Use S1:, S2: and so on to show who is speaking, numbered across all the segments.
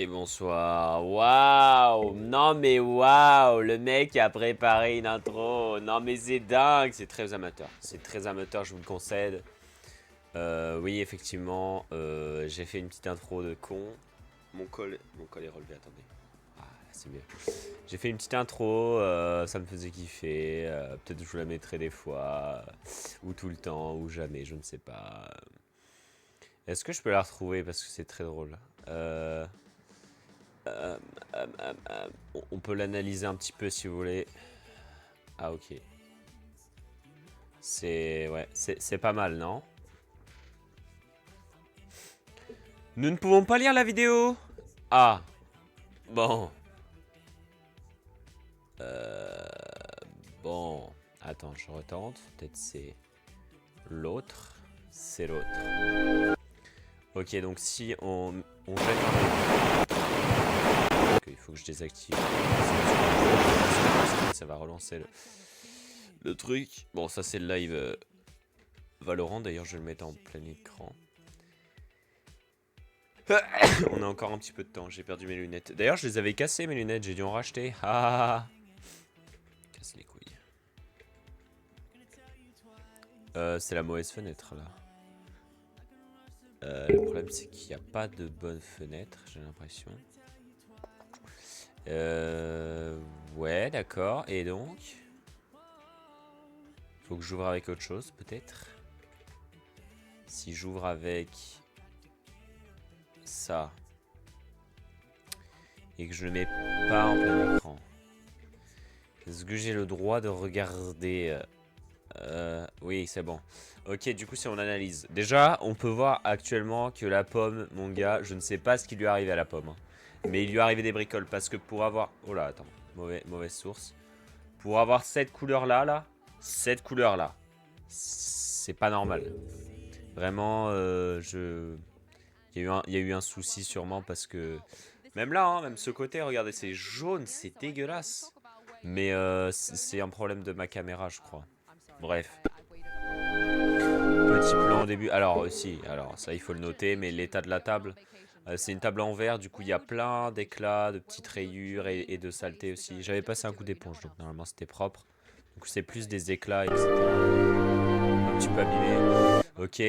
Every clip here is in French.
S1: Et bonsoir. Waouh! Non mais waouh! Le mec a préparé une intro. Non mais c'est dingue. C'est très amateur. C'est très amateur, je vous le concède. Oui, effectivement, j'ai fait une petite intro de con. Mon col est relevé, attendez. Ah, là, c'est mieux. J'ai fait une petite intro, ça me faisait kiffer. Peut-être que je vous la mettrai des fois, ou tout le temps, ou jamais, je ne sais pas. Est-ce que je peux la retrouver parce que c'est très drôle? Euh, on peut l'analyser un petit peu si vous voulez. Ah ok. C'est pas mal, non? Nous ne pouvons pas lire la vidéo. Ah, bon. Euh, bon. Attends, je retente. Peut-être c'est l'autre. C'est l'autre. Ok, donc si on jette un... Il faut que je désactive. Ça va relancer le truc. Bon, ça c'est le live Valorant. D'ailleurs, je vais le mettre en plein écran. On a encore un petit peu de temps, j'ai perdu mes lunettes. D'ailleurs, je les avais cassées mes lunettes, j'ai dû en racheter. Ah, casse les couilles. C'est la mauvaise fenêtre là. Le problème c'est qu'il n'y a pas de bonne fenêtre, j'ai l'impression. Ouais, d'accord. Et donc, faut que j'ouvre avec autre chose, peut-être. Si j'ouvre avec ça et que je le mets pas en plein écran, est-ce que j'ai le droit de regarder oui, c'est bon. Ok, du coup, si on analyse. Déjà, on peut voir actuellement que la pomme, mon gars, je ne sais pas ce qui lui est arrivé à la pomme. Hein. Mais il lui est arrivé des bricoles parce que pour avoir... Oh là, attends. Mauvaise source. Pour avoir cette couleur-là, cette couleur-là, c'est pas normal. Vraiment, il y a eu un souci sûrement parce que... Même là, hein, même ce côté, regardez, c'est jaune, c'est dégueulasse. Mais c'est un problème de ma caméra, je crois. Bref. Petit plan au début. Alors aussi, alors ça il faut le noter, mais l'état de la table, c'est une table en verre, du coup il y a plein d'éclats, de petites rayures et de saleté aussi. J'avais passé un coup d'éponge, donc normalement c'était propre. Donc c'est plus des éclats, etc. Un petit peu abîmé. Ok,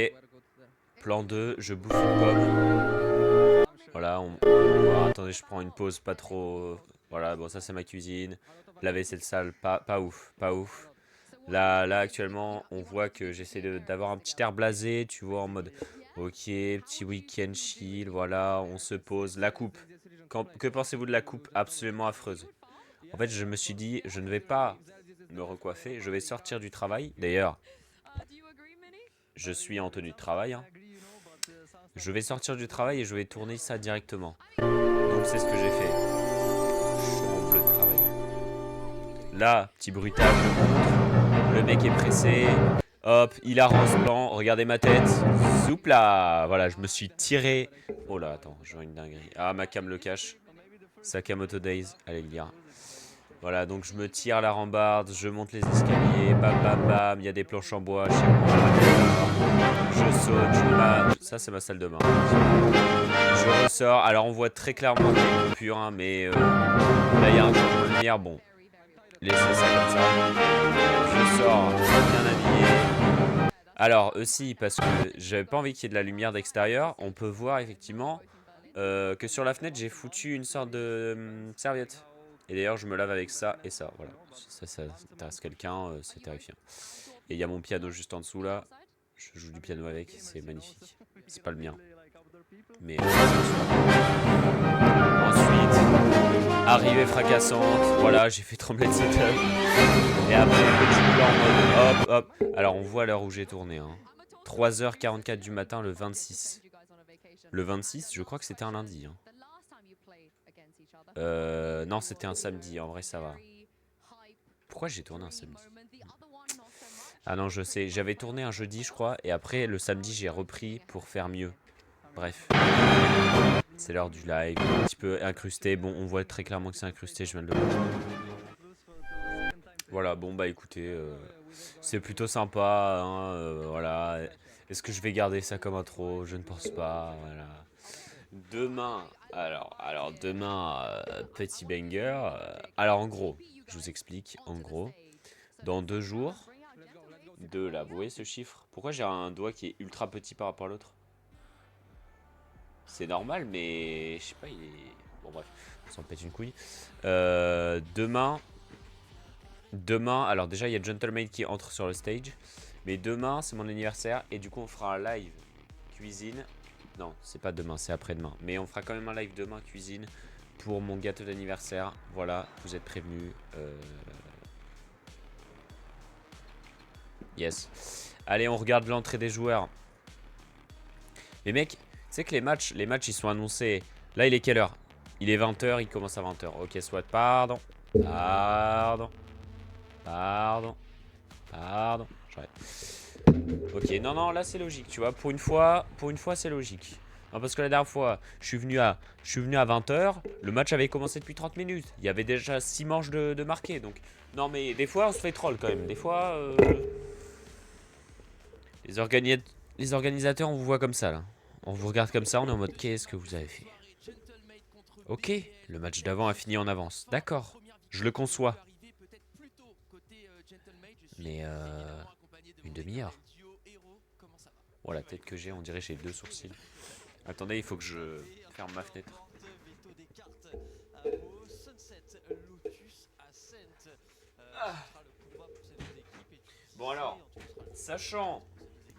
S1: plan 2, je bouffe une pomme. Voilà, oh, attendez, je prends une pause pas trop... Voilà, bon ça c'est ma cuisine. La vaisselle sale, pas ouf, pas ouf. Là, actuellement, on voit que j'essaie d'avoir un petit air blasé, tu vois, en mode, ok, petit week-end chill, voilà, on se pose. La coupe, que pensez-vous de la coupe absolument affreuse? En fait, je me suis dit, je ne vais pas me recoiffer, je vais sortir du travail. D'ailleurs, je suis en tenue de travail. Hein. Je vais sortir du travail et je vais tourner ça directement. Donc c'est ce que j'ai fait. Je suis en bleu de travail. Là, petit bruitage, le mec est pressé. Hop, il arrose blanc. Regardez ma tête. Soupe là. Voilà, je me suis tiré. Oh là, attends, je vois une dinguerie. Ah, ma cam le cache. Sakamoto Days. Allez, lire. Voilà, donc je me tire la rambarde. Je monte les escaliers. Bam, bam, bam. Il y a des planches en bois chez moi. Je saute. Ça, c'est ma salle de bain. Je ressors. Alors, on voit très clairement qu'il y a une coupure, hein, mais là, il y a un changement de lumière. Bon, laissez ça comme ça. Je sors bien habillé. Alors aussi parce que j'avais pas envie qu'il y ait de la lumière d'extérieur, on peut voir effectivement que sur la fenêtre j'ai foutu une sorte de serviette. Et d'ailleurs je me lave avec ça et ça, voilà. Ça intéresse quelqu'un, c'est terrifiant. Et il y a mon piano juste en dessous là. Je joue du piano avec, c'est magnifique. C'est pas le mien. Mais ensuite, arrivée fracassante, voilà, j'ai fait trembler le setup. Et après, petit plan en mode hop, hop. Alors, on voit l'heure où j'ai tourné. Hein. 3h44 du matin, le 26. Le 26, je crois que c'était un lundi. Hein. Non, c'était un samedi. En vrai, ça va. Pourquoi j'ai tourné un samedi? Ah non, je sais. J'avais tourné un jeudi, je crois. Et après, le samedi, j'ai repris pour faire mieux. Bref. C'est l'heure du live. Un petit peu incrusté. Bon, on voit très clairement que c'est incrusté. Je viens de le voir. Voilà, bon, bah écoutez, c'est plutôt sympa. Hein, voilà. Est-ce que je vais garder ça comme intro? Je ne pense pas. Voilà. Demain, alors demain, petit banger. Alors en gros, je vous explique. En gros, dans 2 jours, là, vous voyez ce chiffre? Pourquoi j'ai un doigt qui est ultra petit par rapport à l'autre? C'est normal, mais je sais pas, il est. Bon, bref, on s'en pète une couille. Demain, alors déjà, il y a Gentleman qui entre sur le stage. Mais demain, c'est mon anniversaire. Et du coup, on fera un live cuisine. Non, c'est pas demain, c'est après-demain. Mais on fera quand même un live demain cuisine pour mon gâteau d'anniversaire. Voilà, vous êtes prévenus. Yes. Allez, on regarde l'entrée des joueurs. Mais mec, tu sais que les matchs, ils sont annoncés. Là, il est quelle heure? Il est 20h, il commence à 20h. Ok, soit. Pardon. Pardon. Pardon. Pardon. J'arrête. Ok, non, non, là c'est logique, tu vois. Pour une fois, c'est logique. Non, parce que la dernière fois, je suis venu à 20h. Le match avait commencé depuis 30 minutes. Il y avait déjà 6 manches de marqué. Donc, non, mais des fois, on se fait troll quand même. Des fois, les, les organisateurs, on vous voit comme ça, là. On vous regarde comme ça, on est en mode, qu'est-ce que vous avez fait? Ok, le match d'avant a fini en avance. D'accord, je le conçois. Mais, une demi-heure. Oh, la tête que j'ai, on dirait que j'ai 2 sourcils. Attendez, il faut que je ferme ma fenêtre. Bon alors, sachant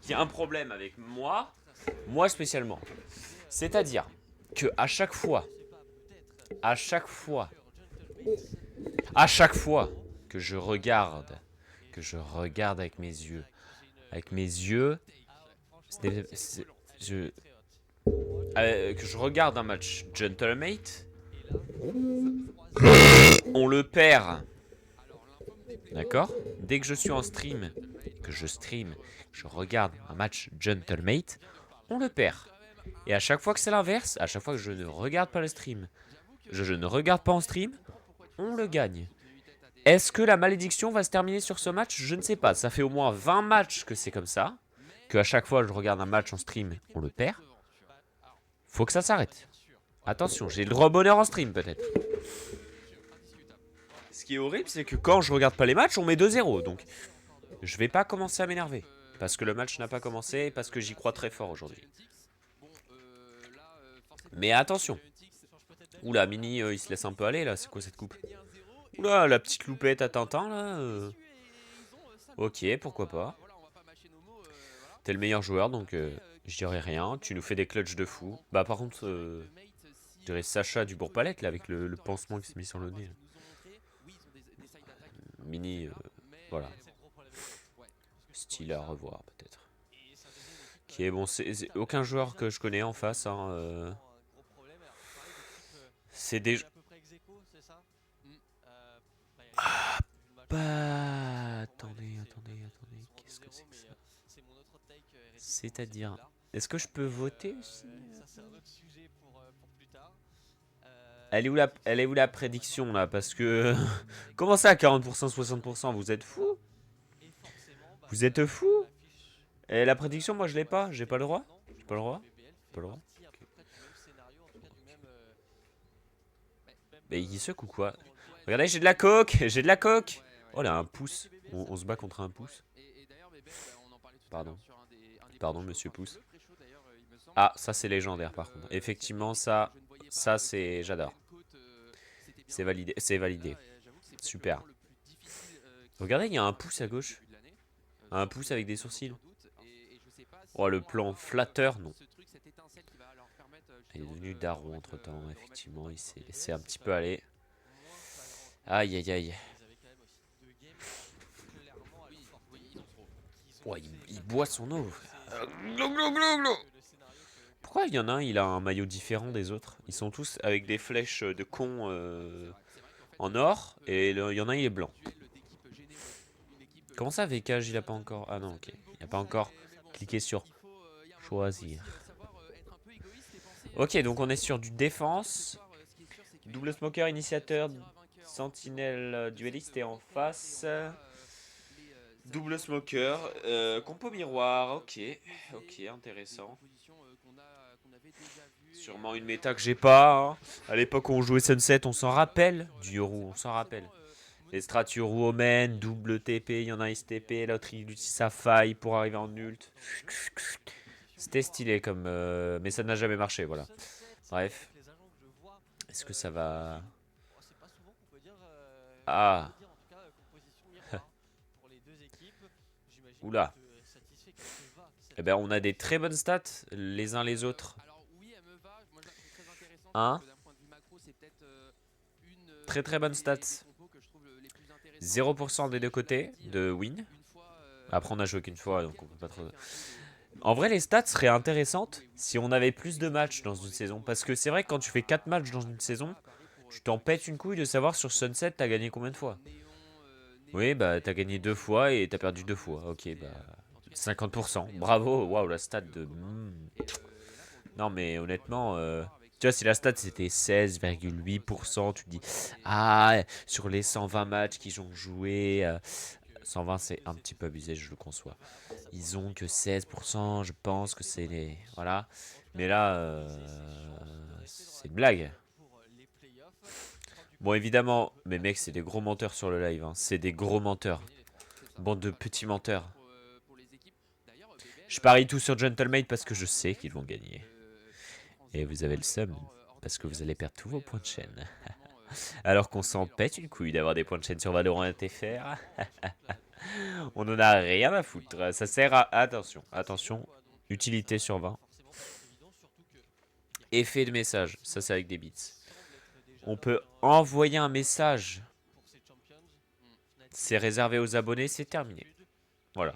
S1: qu'il y a un problème avec moi spécialement, c'est-à-dire que à chaque fois, à chaque fois que je regarde avec mes yeux, je, que je regarde un match Gentlemate, on le perd. D'accord? Dès que je suis en stream, que je stream, je regarde un match Gentlemate, on le perd. Et à chaque fois que c'est l'inverse, à chaque fois que je ne regarde pas le stream, je ne regarde pas en stream, on le gagne. Est-ce que la malédiction va se terminer sur ce match? Je ne sais pas. Ça fait au moins 20 matchs que c'est comme ça. Que à chaque fois je regarde un match en stream, on le perd. Faut que ça s'arrête. Attention, j'ai le droit au bonheur en stream peut-être. Ce qui est horrible, c'est que quand je regarde pas les matchs, on met 2-0. Donc je vais pas commencer à m'énerver. Parce que le match n'a pas commencé et parce que j'y crois très fort aujourd'hui. Mais attention. Oula, Mini, il se laisse un peu aller là. C'est quoi cette coupe? Oula, la petite loupette à Tintin là. Ok, pourquoi pas. T'es le meilleur joueur donc je dirais rien. Tu nous fais des clutches de fou. Bah par contre, je dirais Sacha du Bourg-Palette là avec le pansement qui s'est mis sur le nez. Mini, voilà. Style à revoir peut-être. Qui est bon, c'est aucun joueur que je connais en face. Hein, c'est des. Bah. Attendez. Qu'est-ce que c'est que ça? C'est-à-dire. Est-ce que je peux voter aussi? Elle est où la prédiction là? Parce que. Comment ça, 40%, 60%? Vous êtes fous? Vous êtes fous? Et la prédiction, moi je l'ai pas. J'ai pas le droit? J'ai pas le droit? Pas le droit? Ok. Mais il se ou quoi? Regardez, j'ai de la coke! J'ai de la coke! Oh là, un pouce. On se bat contre un pouce. Pardon. Pardon, monsieur pouce. Ah, ça c'est légendaire par contre. Effectivement, ça c'est. J'adore. C'est validé. C'est validé. Super. Regardez, il y a un pouce à gauche. Un pouce avec des sourcils. Oh, le plan flatteur, non. Il est devenu daron entre temps, effectivement. Il s'est laissé un petit peu aller. Aïe, aïe, aïe. Oh, il boit son eau. Pourquoi il y en a un, il a un maillot différent des autres? Ils sont tous avec des flèches de con en or. Et il y en a un, il est blanc. Comment ça, VKG, il a pas encore... Ah non, ok. Il a pas encore cliqué sur choisir. Ok, donc on est sur du défense. Double smoker, initiateur, sentinelle, dueliste et en face. Double smoker, compo miroir, ok, intéressant. Sûrement une méta que j'ai pas. Hein. À l'époque où on jouait Sunset, on s'en rappelle. Du Yoru, on s'en rappelle. Les strats Yoru Omen, double TP, il y en a un STP, l'autre il utilise sa faille pour arriver en ult. C'était stylé comme... mais ça n'a jamais marché, voilà. Bref. Est-ce que ça va... Ah. Oula. Eh ben on a des très bonnes stats les uns les autres. Hein? Très très bonnes stats. 0% des deux côtés de win. Après on a joué qu'une fois donc on peut pas trop... En vrai les stats seraient intéressantes si on avait plus de matchs dans une saison. Parce que c'est vrai que quand tu fais 4 matchs dans une saison, tu t'en pètes une couille de savoir sur Sunset t'as gagné combien de fois. Oui bah t'as gagné 2 fois et t'as perdu 2 fois. Ok bah 50%. Bravo, waouh la stat de... Non mais honnêtement... Tu vois, si la stat c'était 16,8%, tu te dis, ah, sur les 120 matchs qu'ils ont joué, 120 c'est un petit peu abusé, je le conçois. Ils ont que 16%, je pense que c'est les... Voilà. Mais là, c'est une blague. Bon, évidemment, mes mecs, c'est des gros menteurs sur le live. Hein. C'est des gros menteurs. Bande de petits menteurs. Je parie tout sur Gentlemate parce que je sais qu'ils vont gagner. Et vous avez le seum, parce que vous allez perdre tous vos points de chaîne. Alors qu'on s'en pète une couille d'avoir des points de chaîne sur Valorant FR. On en a rien à foutre. Ça sert à... Attention, attention. Utilité sur 20. Effet de message. Ça, c'est avec des bits. On peut envoyer un message. C'est réservé aux abonnés, c'est terminé. Voilà.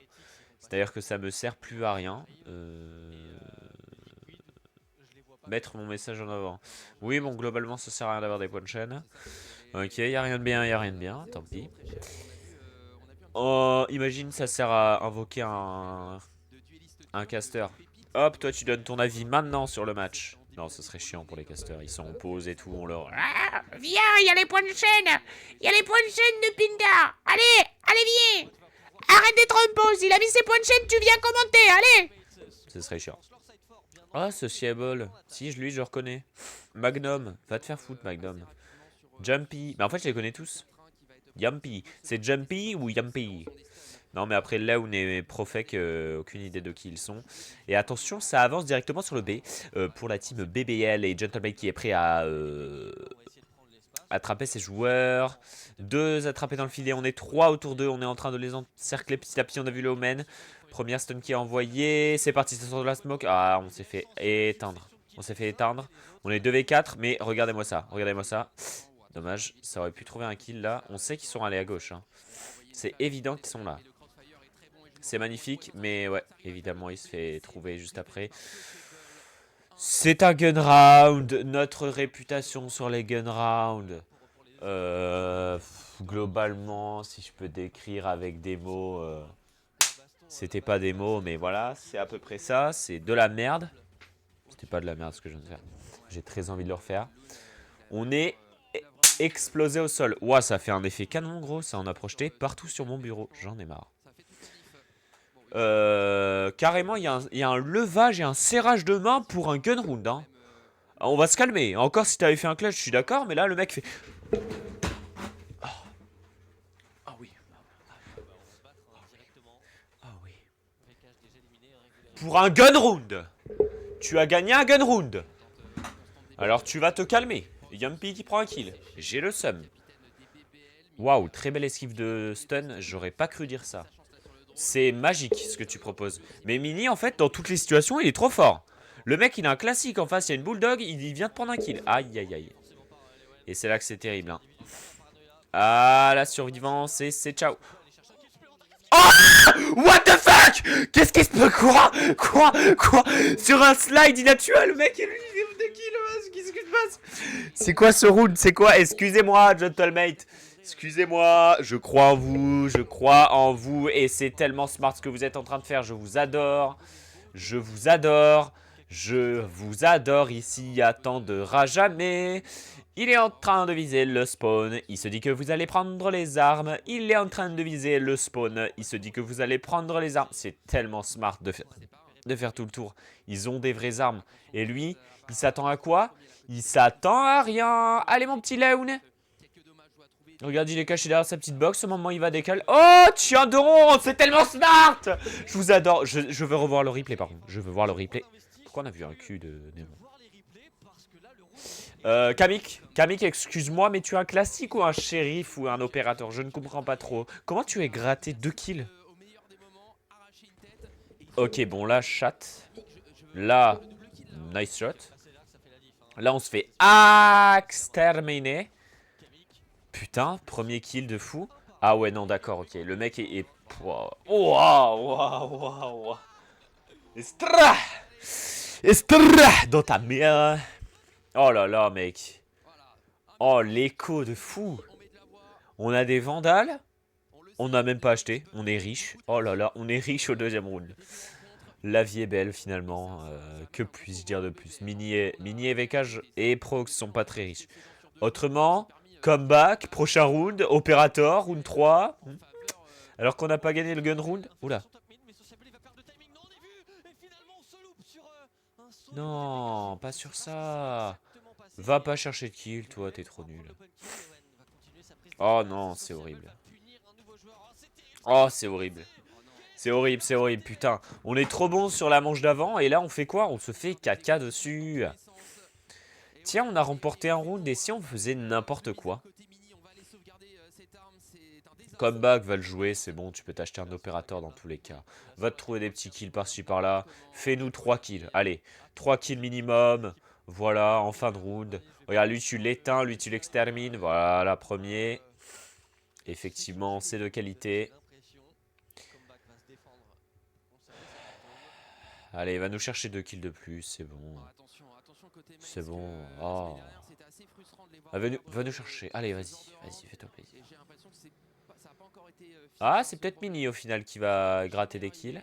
S1: C'est-à-dire que ça me sert plus à rien. Mettre mon message en avant. Oui, bon, globalement, ça sert à rien d'avoir des points de chaîne. Ok, y a rien de bien, y a rien de bien. Tant pis. Oh, imagine, ça sert à invoquer un caster. Hop, toi, tu donnes ton avis maintenant sur le match. Non, ce serait chiant pour les casters. Ils sont en pause et tout, on leur...
S2: Ah, viens, il y a les points de chaîne. Il y a les points de chaîne de Pinda. Allez, allez, viens. Arrête d'être en pause. Il a mis ses points de chaîne, tu viens commenter, allez.
S1: Ce serait chiant. Ah, Sociable. Si, lui, je le reconnais. Magnum. Va te faire foutre, Magnum. Jumpy. Mais en fait, je les connais tous. Yumpy. C'est Jumpy ou Yumpy? Non, mais après, Leon et Profec, aucune idée de qui ils sont. Et attention, ça avance directement sur le B. Pour la team BBL et Gentleman qui est prêt à attraper ses joueurs. 2 attrapés dans le filet. On est 3 autour d'eux. On est en train de les encercler petit à petit. On a vu le Omen. Première stun qui est envoyée. C'est parti, c'est sur de la smoke. Ah, on s'est fait éteindre. On s'est fait éteindre. On est 2v4, mais regardez-moi ça. Regardez-moi ça. Dommage, ça aurait pu trouver un kill là. On sait qu'ils sont allés à gauche. Hein. C'est évident qu'ils sont là. C'est magnifique, mais ouais, évidemment, il se fait trouver juste après. C'est un gun round. Notre réputation sur les gun rounds. Globalement, si je peux décrire avec des mots... C'était pas des mots, mais voilà, c'est à peu près ça. C'est de la merde. C'était pas de la merde ce que je viens de faire. J'ai très envie de le refaire. On est explosé au sol. Ouah, ça fait un effet canon, gros. Ça en a projeté partout sur mon bureau. J'en ai marre. Carrément, il y a un levage et un serrage de main pour un gun round. Hein. On va se calmer. Encore si t'avais fait un clutch, je suis d'accord. Mais là, le mec fait... Ah oui. Ah oui. Pour un gun round. Tu as gagné un gun round. Alors tu vas te calmer. Yumpy qui prend un kill. J'ai le seum. Waouh, très belle esquive de stun. J'aurais pas cru dire ça. C'est magique ce que tu proposes. Mais Mini, en fait, dans toutes les situations, il est trop fort. Le mec, il a un classique en face. Il y a une bulldog. Il vient de prendre un kill. Aïe, aïe, aïe. Et c'est là que c'est terrible. Hein. Ah, la survivance, c'est ciao. Oh! What the fuck? Qu'est-ce qui se peut? Quoi? Sur un slide, il a tué le mec et lui, il est de kill. Qu'est-ce qui se passe? C'est quoi ce round? C'est quoi? Excusez-moi, Gentlemate. Excusez-moi, je crois en vous et c'est tellement smart ce que vous êtes en train de faire. Je vous adore ici, attendra jamais. Il est en train de viser le spawn, il se dit que vous allez prendre les armes. Il est en train de viser le spawn, il se dit que vous allez prendre les armes. C'est tellement smart de faire tout le tour. Ils ont des vraies armes. Et lui, il s'attend à quoi? Il s'attend à rien. Allez, mon petit Léon. Regarde, il est caché derrière sa petite box. Au moment où il va décaler. Oh, tiens donc, c'est tellement smart. Je vous adore. Je veux revoir le replay, par contre. Je veux voir le replay. Pourquoi on a vu un cul de Nemo? Kamik, excuse-moi, mais tu es un classique ou un shérif ou un opérateur? Je ne comprends pas trop. Comment tu es gratté 2 kills? Ok, bon, là, chat. Là, nice shot. Là, on se fait exterminer. Putain, premier kill de fou. Ah ouais, non, d'accord, ok. Le mec est... Waouh, waouh, waouh. Estra! Estra! Dans ta mère. Oh là là, mec. Oh, l'écho de fou. On a des vandales. On n'a même pas acheté. On est riche. Oh là là, on est riche au deuxième round. La vie est belle, finalement. Que puis-je dire de plus? Mini et VK et Prox sont pas très riches. Autrement, comeback, prochain round, opérateur, round 3. Alors qu'on n'a pas gagné le gun round. Oula. Non, pas sur ça. Va pas chercher de kill, toi, t'es trop nul. Oh non, c'est horrible. Oh, c'est horrible. C'est horrible, putain. On est trop bon sur la manche d'avant, et là, on fait quoi? On se fait caca dessus. Tiens, on a remporté un round, et si on faisait n'importe quoi? Comeback va le jouer, c'est bon, tu peux t'acheter un opérateur dans tous les cas. Va te trouver des petits kills par-ci par-là. Fais-nous 3 kills. Allez, 3 kills minimum. Voilà, en fin de round. Regarde, lui tu l'éteins, lui tu l'extermines. Voilà, premier. Effectivement, c'est de qualité. Allez, il va nous chercher 2 kills de plus, c'est bon. C'est bon. Oh. Ah, va nous chercher. Allez, vas-y, fais-toi plaisir. Ah, c'est peut-être Mini au final qui va gratter des kills.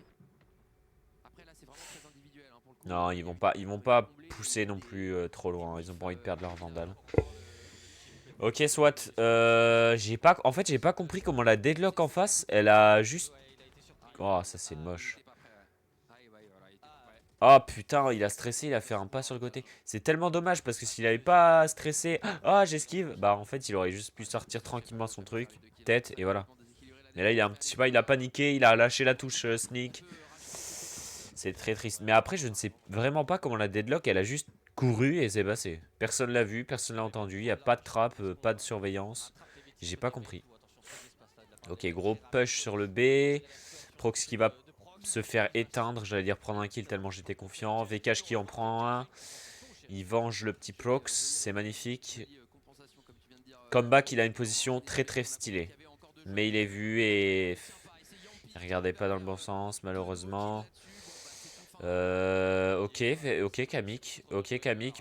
S1: Non, ils vont pas pousser non plus trop loin. Ils ont pas envie de perdre leur vandale. Ok, soit. En fait, j'ai pas compris comment la deadlock en face, elle a juste... Oh, ça c'est moche. Oh putain, il a stressé, il a fait un pas sur le côté. C'est tellement dommage parce que s'il avait pas stressé... Ah, j'esquive. Bah en fait, il aurait juste pu sortir tranquillement son truc. Tête, et voilà. Et là, il a un petit pas, il a paniqué, il a lâché la touche sneak. C'est très triste. Mais après, je ne sais vraiment pas comment la deadlock, elle a juste couru et s'est passée. Personne l'a vu, personne l'a entendu. Il n'y a pas de trappe, pas de surveillance. J'ai pas compris. Ok, gros push sur le B. Prox qui va se faire éteindre. J'allais dire prendre un kill tellement j'étais confiant. VKH qui en prend un. Il venge le petit Prox. C'est magnifique. Comeback, il a une position très très stylée. Mais il est vu et... Il regardait pas dans le bon sens, malheureusement. Ok Kamik,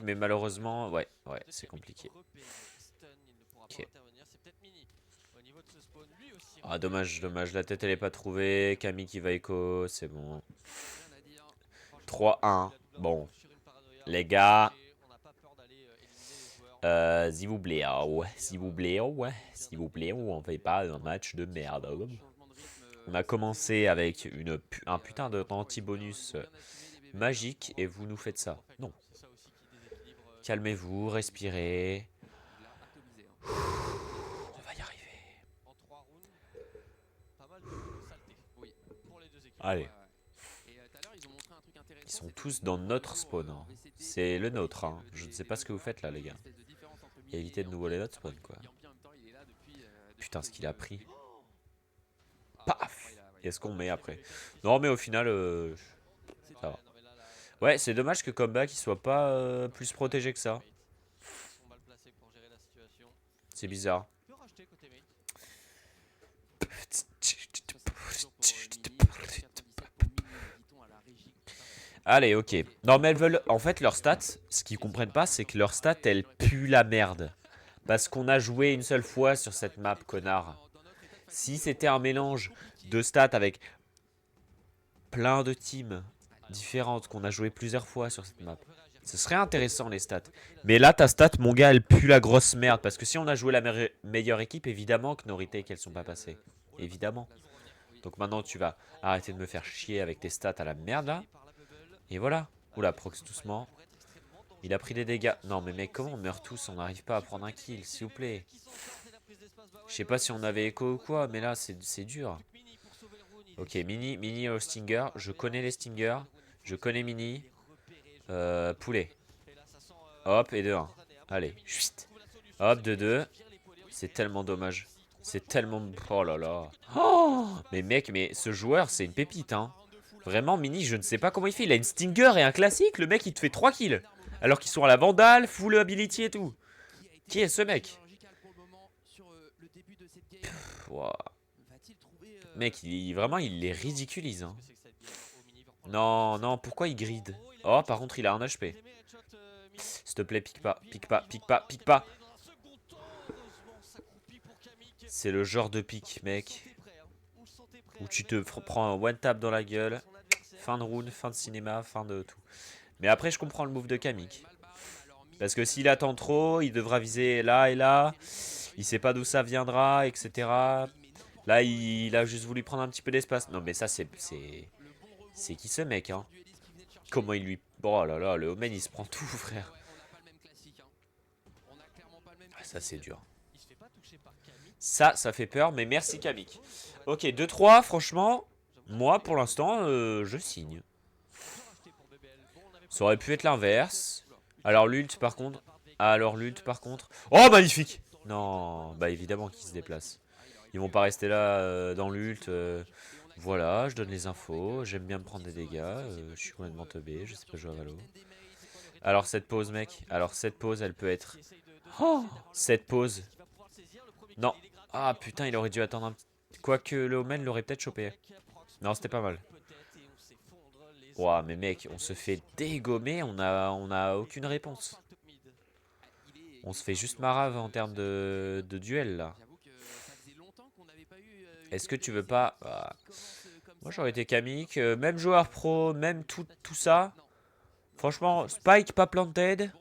S1: mais malheureusement, ouais, c'est compliqué. Ok. Ah, dommage, la tête elle est pas trouvée. Kamik qui va écho, c'est bon. 3-1. Bon, les gars. S'il vous plaît, on fait pas un match de merde. On a commencé avec un putain d'anti-bonus magique et vous nous faites ça. Non. Calmez-vous, respirez. On va y arriver. Allez. Ils sont tous dans notre spawn. Hein. C'est le nôtre. Hein. Je ne sais pas ce que vous faites là, les gars. Et évitez de nous voler notre spawn, quoi. Putain, ce qu'il a pris. Paf! Est-ce qu'on met après? Non, mais au final, ça va. Ouais, c'est dommage que Comeback il soit pas plus protégé que ça. C'est bizarre. Allez, ok. Non, mais elles veulent... En fait, leurs stats, ce qu'ils comprennent pas, c'est que leurs stats, elles puent la merde. Parce qu'on a joué une seule fois sur cette map, connard. Si c'était un mélange de stats avec plein de teams différentes qu'on a joué plusieurs fois sur cette map, ce serait intéressant les stats. Mais là, ta stat, mon gars, elle pue la grosse merde. Parce que si on a joué la meilleure équipe, évidemment que nos retakes, elles sont pas passées. Évidemment. Donc maintenant, tu vas arrêter de me faire chier avec tes stats à la merde là. Et voilà. Oula, prox doucement. Il a pris des dégâts. Non mais mec, comment on meurt tous? On n'arrive pas à prendre un kill, s'il vous plaît. Je sais pas si on avait écho ou quoi, mais là c'est dur. Ok, Mini au Stinger. Je connais les Stingers. Je connais Mini. Poulet. Hop, et 2-1. Allez, chut. Hop, 2-2. C'est tellement dommage. C'est tellement... Oh là là. Oh, mais mec, mais ce joueur, c'est une pépite, hein. Vraiment, Mini, je ne sais pas comment il fait. Il a une Stinger et un classique. Le mec, il te fait 3 kills. Alors qu'ils sont à la Vandale, full ability et tout. Qui est ce mec? Wow. Mec, vraiment, il les ridiculise, hein. Non, non, pourquoi il grid? Oh, par contre, il a un HP. S'il te plaît, pique pas, pique pas, pique pas, pique pas. C'est le genre de pique, mec, où tu te prends un one tap dans la gueule. Fin de round, fin de cinéma, fin de tout. Mais après, je comprends le move de Kamik. Parce que s'il attend trop, il devra viser là et là. Il sait pas d'où ça viendra, etc. Là, il a juste voulu prendre un petit peu d'espace. Non, mais ça, c'est qui ce mec, hein? Comment il lui... Oh là là, le Omen, il se prend tout, frère. Ah, ça, c'est dur. Ça fait peur, mais merci Kamik. Ok, 2-3, franchement, moi, pour l'instant, je signe. Ça aurait pu être l'inverse. Alors, l'ult, par contre... Oh, magnifique! Non, bah évidemment qu'ils se déplacent. Ils vont pas rester là dans l'ult. Voilà, je donne les infos. J'aime bien me prendre des dégâts. Je suis complètement teubé. Je sais pas jouer à Valo. Alors, cette pause, mec. Alors, cette pause, elle peut être... Oh, cette pause. Non. Ah, putain, il aurait dû attendre un petit... Quoique le Omen l'aurait peut-être chopé. Non, c'était pas mal. Ouah, mais mec, on se fait dégommer. On a aucune réponse. On se fait juste marave en termes de duel, là. Est-ce que tu veux pas... Ah. Moi, j'aurais été Kamik. Même joueur pro, même tout ça. Franchement, Spike pas planted.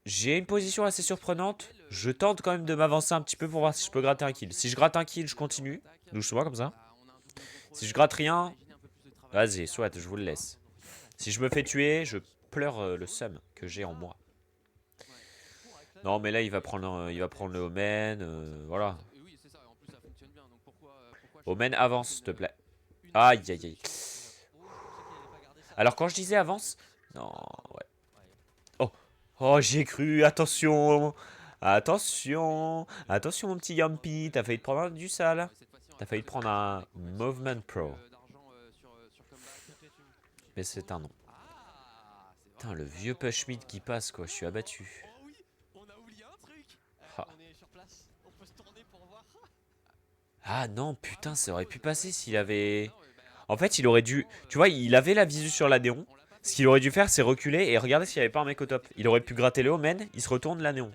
S1: J'ai une position assez surprenante. Je tente quand même de m'avancer un petit peu pour voir si je peux gratter un kill. Si je gratte un kill, je continue. Doucement comme ça. Si je gratte rien, vas-y, soit, je vous le laisse. Si je me fais tuer, je pleure le seum que j'ai en moi. Non, mais là, il va prendre le Omen. Voilà. Omen, avance, s'il te plaît. Aïe, aïe, aïe. Alors, quand je disais avance... Non, ouais. Oh, oh, j'y ai cru, attention. Attention. Attention, mon petit Yampi. T'as failli te prendre du sale. T'as failli te prendre un Movement Pro. Mais c'est un nom. Putain, le vieux Pushmid qui passe, quoi. Je suis abattu. Ah. Ah non, putain, ça aurait pu passer s'il avait... En fait, il aurait dû... Tu vois, il avait la visu sur la néon. Ce qu'il aurait dû faire, c'est reculer et regarder s'il n'y avait pas un mec au top. Il aurait pu gratter le Omen, il se retourne la néon.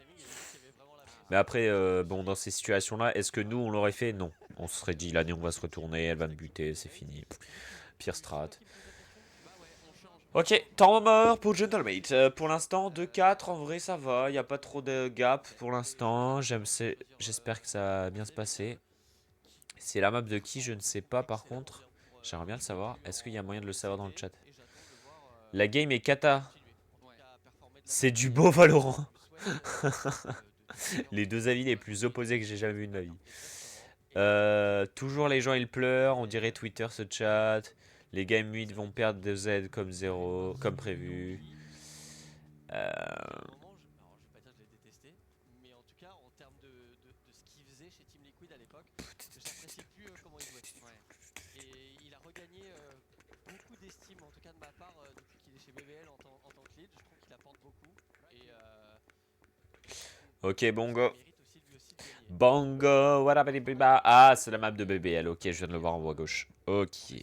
S1: Mais après, bon, dans ces situations-là, est-ce que nous, on l'aurait fait? Non. On se serait dit, la néon va se retourner, elle va me buter, c'est fini. Pire strat. Ok, temps mort pour Gentlemate. Pour l'instant, 2-4, en vrai, ça va. Il n'y a pas trop de gap pour l'instant. J'espère que ça va bien se passer. C'est la map de qui, je ne sais pas par contre. J'aimerais bien le savoir. Est-ce qu'il y a moyen de le savoir dans le chat? La game est kata. C'est du beau Valorant. Les deux avis les plus opposés que j'ai jamais vu de ma vie. Toujours les gens ils pleurent. On dirait Twitter ce chat. Les game 8 vont perdre 2 Z comme 0, comme prévu. Ok, bongo. Bongo, ah, c'est la map de BBL. Ok, je viens de le voir en haut à gauche. Ok.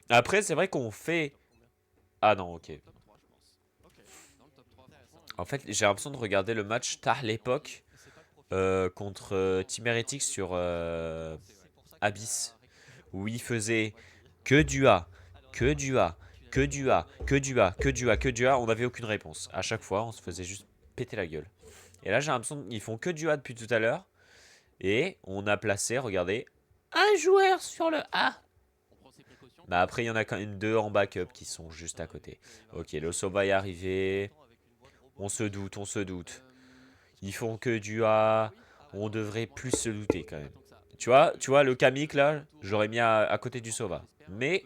S1: Après, c'est vrai qu'on fait... Ah non, ok. En fait, j'ai l'impression de regarder le match tard l'époque contre Team Heretics sur Abyss. Où il faisait que du A, que du A, que du A, que du A, que du A, que du A. On n'avait aucune réponse. À chaque fois, on se faisait juste péter la gueule. Et là, j'ai l'impression qu'ils font que du A depuis tout à l'heure. Et on a placé, regardez, un joueur sur le A. Mais après, il y en a quand même 2 en backup qui sont juste à côté. Ok, l'Osso va y arriver. On se doute, on se doute. Ils font que du A. On devrait plus se douter quand même. Tu vois le Kamik là, j'aurais mis à côté du Sova. Mais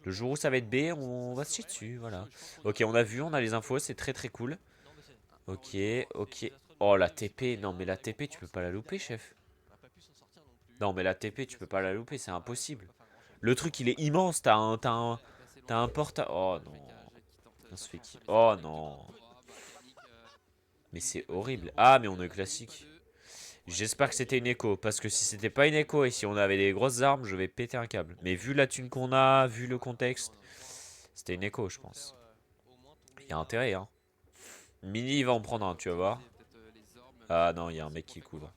S1: le jour où ça va être B, on va se chier dessus, voilà. Ok, on a vu, on a les infos, c'est très très cool. Ok, ok. Oh la TP, non mais la TP tu peux pas la louper chef. Non mais la TP tu peux pas la louper, c'est impossible. Le truc il est immense, t'as un porta... Oh non. On se fait qui? Oh non. Mais c'est horrible. Ah mais on a eu classique. J'espère que c'était une écho, parce que si c'était pas une écho et si on avait des grosses armes, je vais péter un câble. Mais vu la thune qu'on a, vu le contexte, c'était une écho je pense. Il y a intérêt hein. Mini il va en prendre un, tu vas voir. Ah non, il y a un mec qui couvre.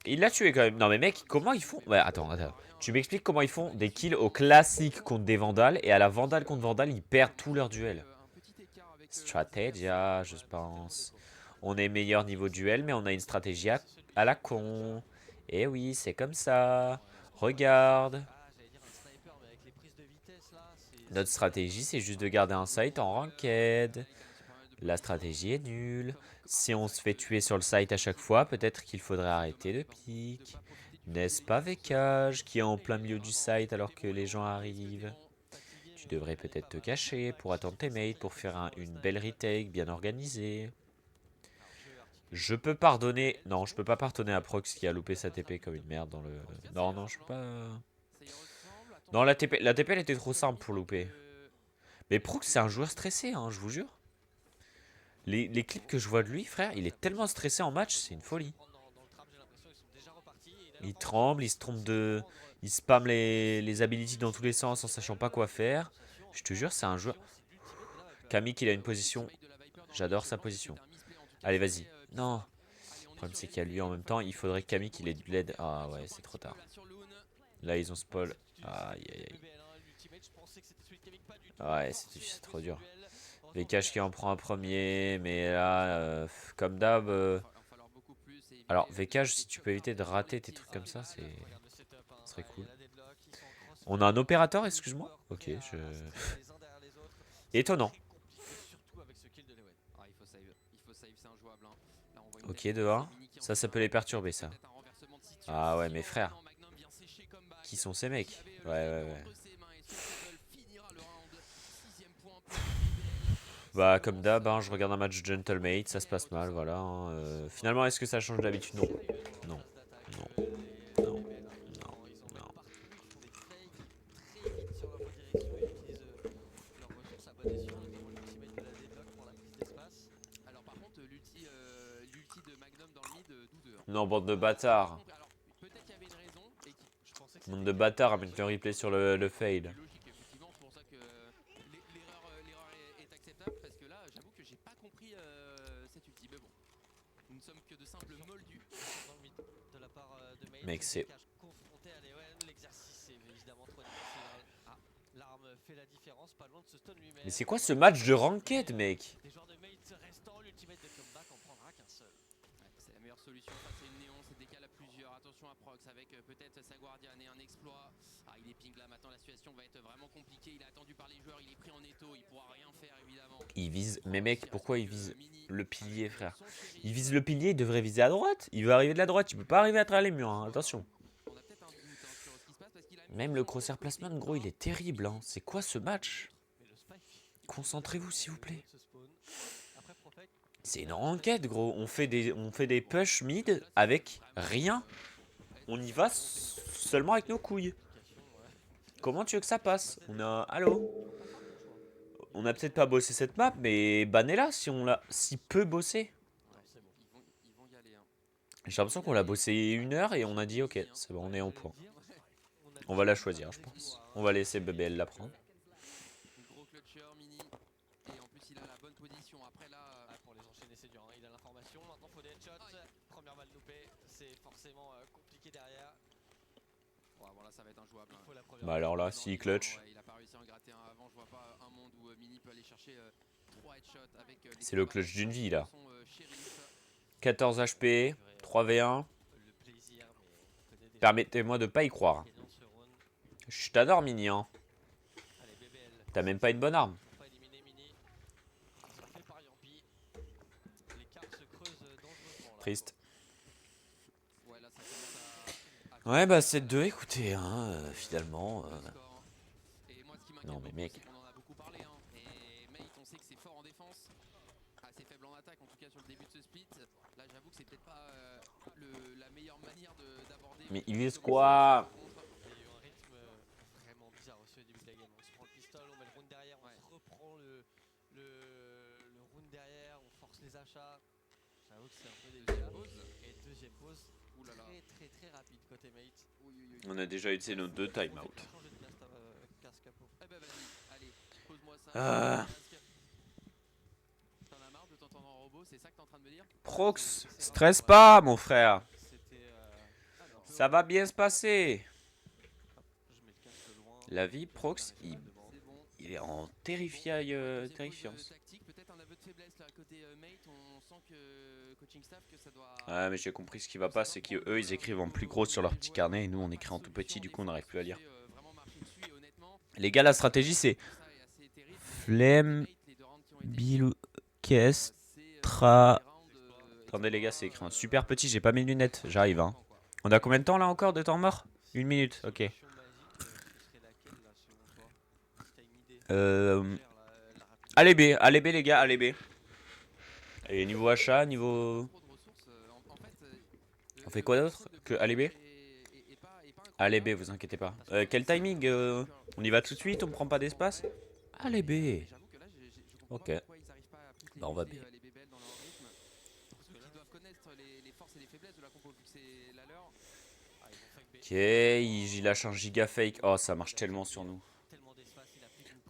S1: Il l'a tué quand même. Non mais mec, comment ils font? Ouais, attends. Tu m'expliques comment ils font des kills au classique contre des vandales et à la vandale contre vandale, ils perdent tous leurs duels. Stratégia, je pense. On est meilleur niveau duel, mais on a une stratégie à la con. Eh oui, c'est comme ça. Regarde. Notre stratégie, c'est juste de garder un site en ranked. La stratégie est nulle. Si on se fait tuer sur le site à chaque fois, peut-être qu'il faudrait arrêter de pique. N'est-ce pas Vekage qui est en plein milieu du site alors que les gens arrivent? Tu devrais peut-être te cacher pour attendre tes mates pour faire une belle retake bien organisée. Je peux pardonner... Non, je peux pas pardonner à Prox qui a loupé sa TP comme une merde dans le... Non, non, je peux pas... Non, la TP elle était trop simple pour louper. Mais Prox c'est un joueur stressé, hein, je vous jure. Les clips que je vois de lui, frère, il est tellement stressé en match, c'est une folie. Il tremble, il se trompe de... Il spamme les abilities dans tous les sens en sachant pas quoi faire. Je te jure, c'est un joueur... Kamik, il a une position... J'adore sa position. Allez, vas-y. Non. Le problème, c'est qu'il y a lui en même temps. Il faudrait que Kamik, il ait du LED. Ah ouais, c'est trop tard. Là, ils ont spoil. Aïe, aïe, aïe. Ouais, c'est trop dur. Vkash qui en prend un premier, mais là, comme d'hab... Alors, Vkash, si tu peux éviter de rater tes trucs comme ça, c'est... Ce serait cool. On a un opérateur, excuse-moi. Ok, je... Étonnant. Ok, 2-1. Ça peut les perturber, ça. Ah ouais, mes frères. Qui sont ces mecs? Ouais, ouais, ouais. Bah, comme d'hab, hein, je regarde un match Gentlemate, ça se passe mal, voilà. Hein, finalement, est-ce que ça change d'habitude? Non. Non. Non. Non. Non. Non. Non, bande de bâtards. Bande de bâtards avec le replay sur le fade. Mec, c'est... Mais c'est quoi ce match de ranked, mec?
S3: C'est la meilleure solution face à une néon, c'est décalé à plusieurs. Attention à Prox avec peut-être sa Guardian et un exploit. Ah, il est ping là maintenant, la situation va être vraiment compliquée. Il est attendu par les joueurs, il est pris en étau, il pourra rien faire évidemment.
S1: Il vise... Mais mec, pourquoi il vise le pilier, frère? Il vise le pilier, il devrait viser à droite. Il veut arriver de la droite, il peut pas arriver à travers les murs, hein. Attention. Même le crosshair placement, gros, il est terrible, hein. C'est quoi ce match? Concentrez-vous, s'il vous plaît. C'est une enquête, gros. On fait des push mid avec rien. On y va seulement avec nos couilles. Comment tu veux que ça passe? On a... Allô? On a peut-être pas bossé cette map, mais bannez-la si on l'a si peu bossé. J'ai l'impression qu'on l'a bossé 1 heure et on a dit ok, c'est bon, on est en point. On va la choisir, je pense. On va laisser BBL la prendre. Bah alors là, s'il clutch. C'est le clutch d'une vie là. 14 HP, 3v1. Permettez-moi de pas y croire. Je t'adore, Mini, hein. T'as même pas une bonne arme. Triste. Ouais, bah, 7-2, écoutez, hein, finalement. Non, mais mec.
S3: On en a beaucoup parlé, hein. Et Mate, on sait que c'est fort en défense, assez faible en attaque, en tout cas sur le début de ce split. Là, j'avoue que c'est peut-être pas la meilleure manière d'aborder.
S1: Mais il vise quoi?
S4: Il y a eu un rythme vraiment bizarre aussi au début de la game. On se prend le pistol, on met le round derrière, on se reprend le round derrière, on force les achats. J'avoue que c'est un peu délicat. Et deuxième pause, très rapide côté Mate.
S1: On a déjà utilisé nos 2 timeouts.
S4: Changer de casque Capo.
S3: Eh ben vas-y, allez, pose-moi ça.
S1: Ah.
S3: T'en as marre de t'entendre en robot, c'est ça que t'es en train de me dire?
S1: Prox, stresse pas, mon frère.
S4: C'était.
S1: Ça va bien se passer.
S4: Je mets le casque loin.
S1: La vie, Prox,
S3: C'est bon.
S1: il est en terrifiance.
S3: Tactique, peut-être un aveu de faiblesse là côté Mate, on sent que coaching staff que ça doit.
S1: Ouais, mais j'ai compris ce qui va pas, c'est qu'eux, ils écrivent en plus gros sur leur petit carnet et nous, on écrit en tout petit, du coup, on n'arrive plus à lire. Les gars, la stratégie, c'est Flemme, Bilukestra. Attendez, les gars, c'est écrit en super petit, j'ai pas mes lunettes, j'arrive, hein. On a combien de temps là encore de temps mort? 1 minute, ok. Allez B les gars, allez B. Et niveau achat, niveau... On fait quoi d'autre que aller B? Allez B, vous inquiétez pas. Quel timing on y va tout de suite, on prend pas d'espace? Allez B. Ok. Bah on va B. Ok, il lâche un giga fake. Oh, ça marche tellement sur nous.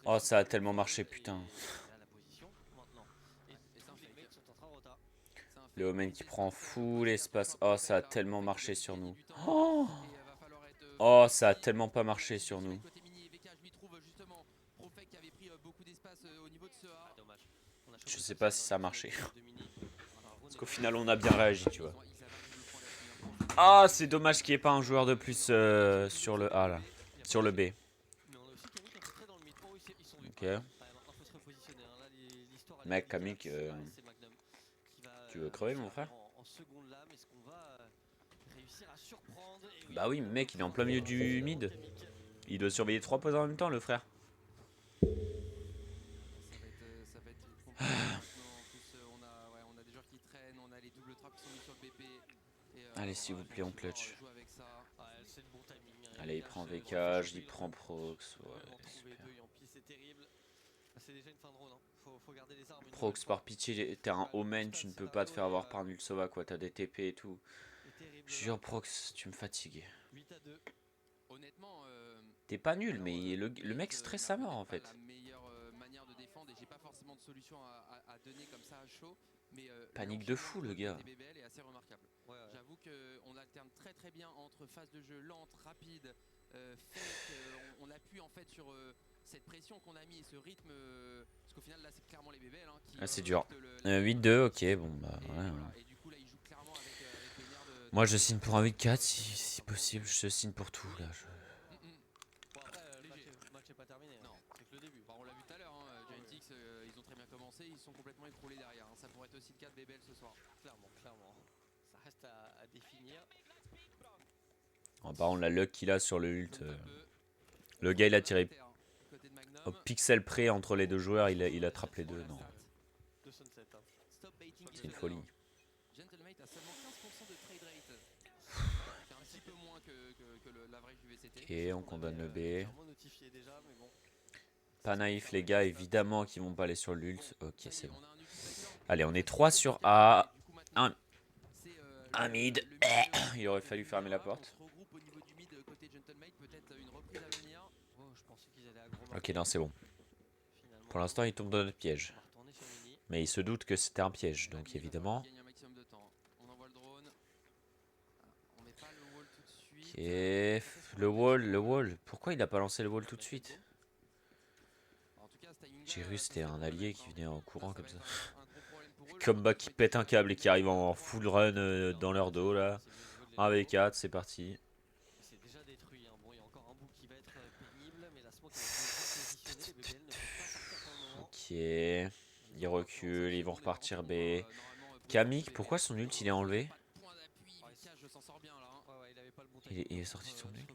S1: Oh, ça a tellement marché, putain. Le Omen qui prend full espace. Oh, ça a tellement marché sur nous. Oh, oh, ça a tellement pas marché sur nous. Je sais pas si ça a marché. Parce qu'au final, on a bien réagi, tu vois. Ah, c'est dommage qu'il n'y ait pas un joueur de plus sur le A, là. Sur le B. Ok. Mec, Kamik, tu veux crever, mon frère? Bah oui, mais mec, il est en plein milieu du mid. Il doit surveiller 3 poses en même temps, le frère.
S3: Ça va être compliqué maintenant. En plus, on a des joueurs qui traînent, on a les doubles traps qui sont mis sur le BP.
S1: Allez, s'il vous plaît, on clutch. Allez, il prend
S4: VK,
S1: VK, il prend Prox. Ouais, super. Prox, par pitié, t'es un Omen, tu ne peux pas te faire avoir par Nulsova, quoi. T'as des TP et tout. Je jure, Prox, tu me fatigues. T'es pas nul, mais le mec stresse sa mort en fait. Panique de fou, le gars.
S3: J'avoue qu'on alterne très bien entre phase de jeu lente, rapide, fake. On appuie en fait sur cette pression qu'on a mis et ce rythme. Parce qu'au final, là, c'est clairement les BBL qui.
S1: Ah, c'est dur. 8-2, ok, bon bah ouais.
S3: Et du coup, là, il joue clairement avec le nerf de.
S1: Moi, je signe pour un 8-4 si possible. Je signe pour tout là.
S4: Bon, après, le match est pas terminé. Non, c'est que le début.
S3: Bon, on l'a vu tout à l'heure, Giantix, ils ont très bien commencé, ils sont complètement écroulés derrière. Ça pourrait être aussi le cas de BBL ce soir.
S4: Clairement. Ça reste à définir.
S1: Oh, par contre, la luck qu'il a sur le ult. Le gars, il a tiré au pixel près entre les deux joueurs, il attrape les deux. Non, c'est une folie.
S3: Gentlemate a seulement 15% de trade rate. C'est un petit peu moins que l'average du VCT.
S1: Ok, on condamne le B. Pas naïf, les gars, évidemment qu'ils vont pas aller sur l'ult. Ok, c'est bon. Allez, on est 3 sur A. Un mid. Il aurait fallu fermer la porte. Ok, non, c'est bon. Pour l'instant, il tombe dans notre piège. Mais il se doute que c'était un piège, donc évidemment. Ok. Le wall. Pourquoi il a pas lancé le wall tout de suite? Jirus, c'était un allié qui venait en courant comme ça. Combat qui pète un câble et qui arrive en full run dans leur dos là. 1v4, c'est parti. Ok. Ils reculent, ils vont repartir B. Kamik, pourquoi son ult il est enlevé? Il est sorti de son ult.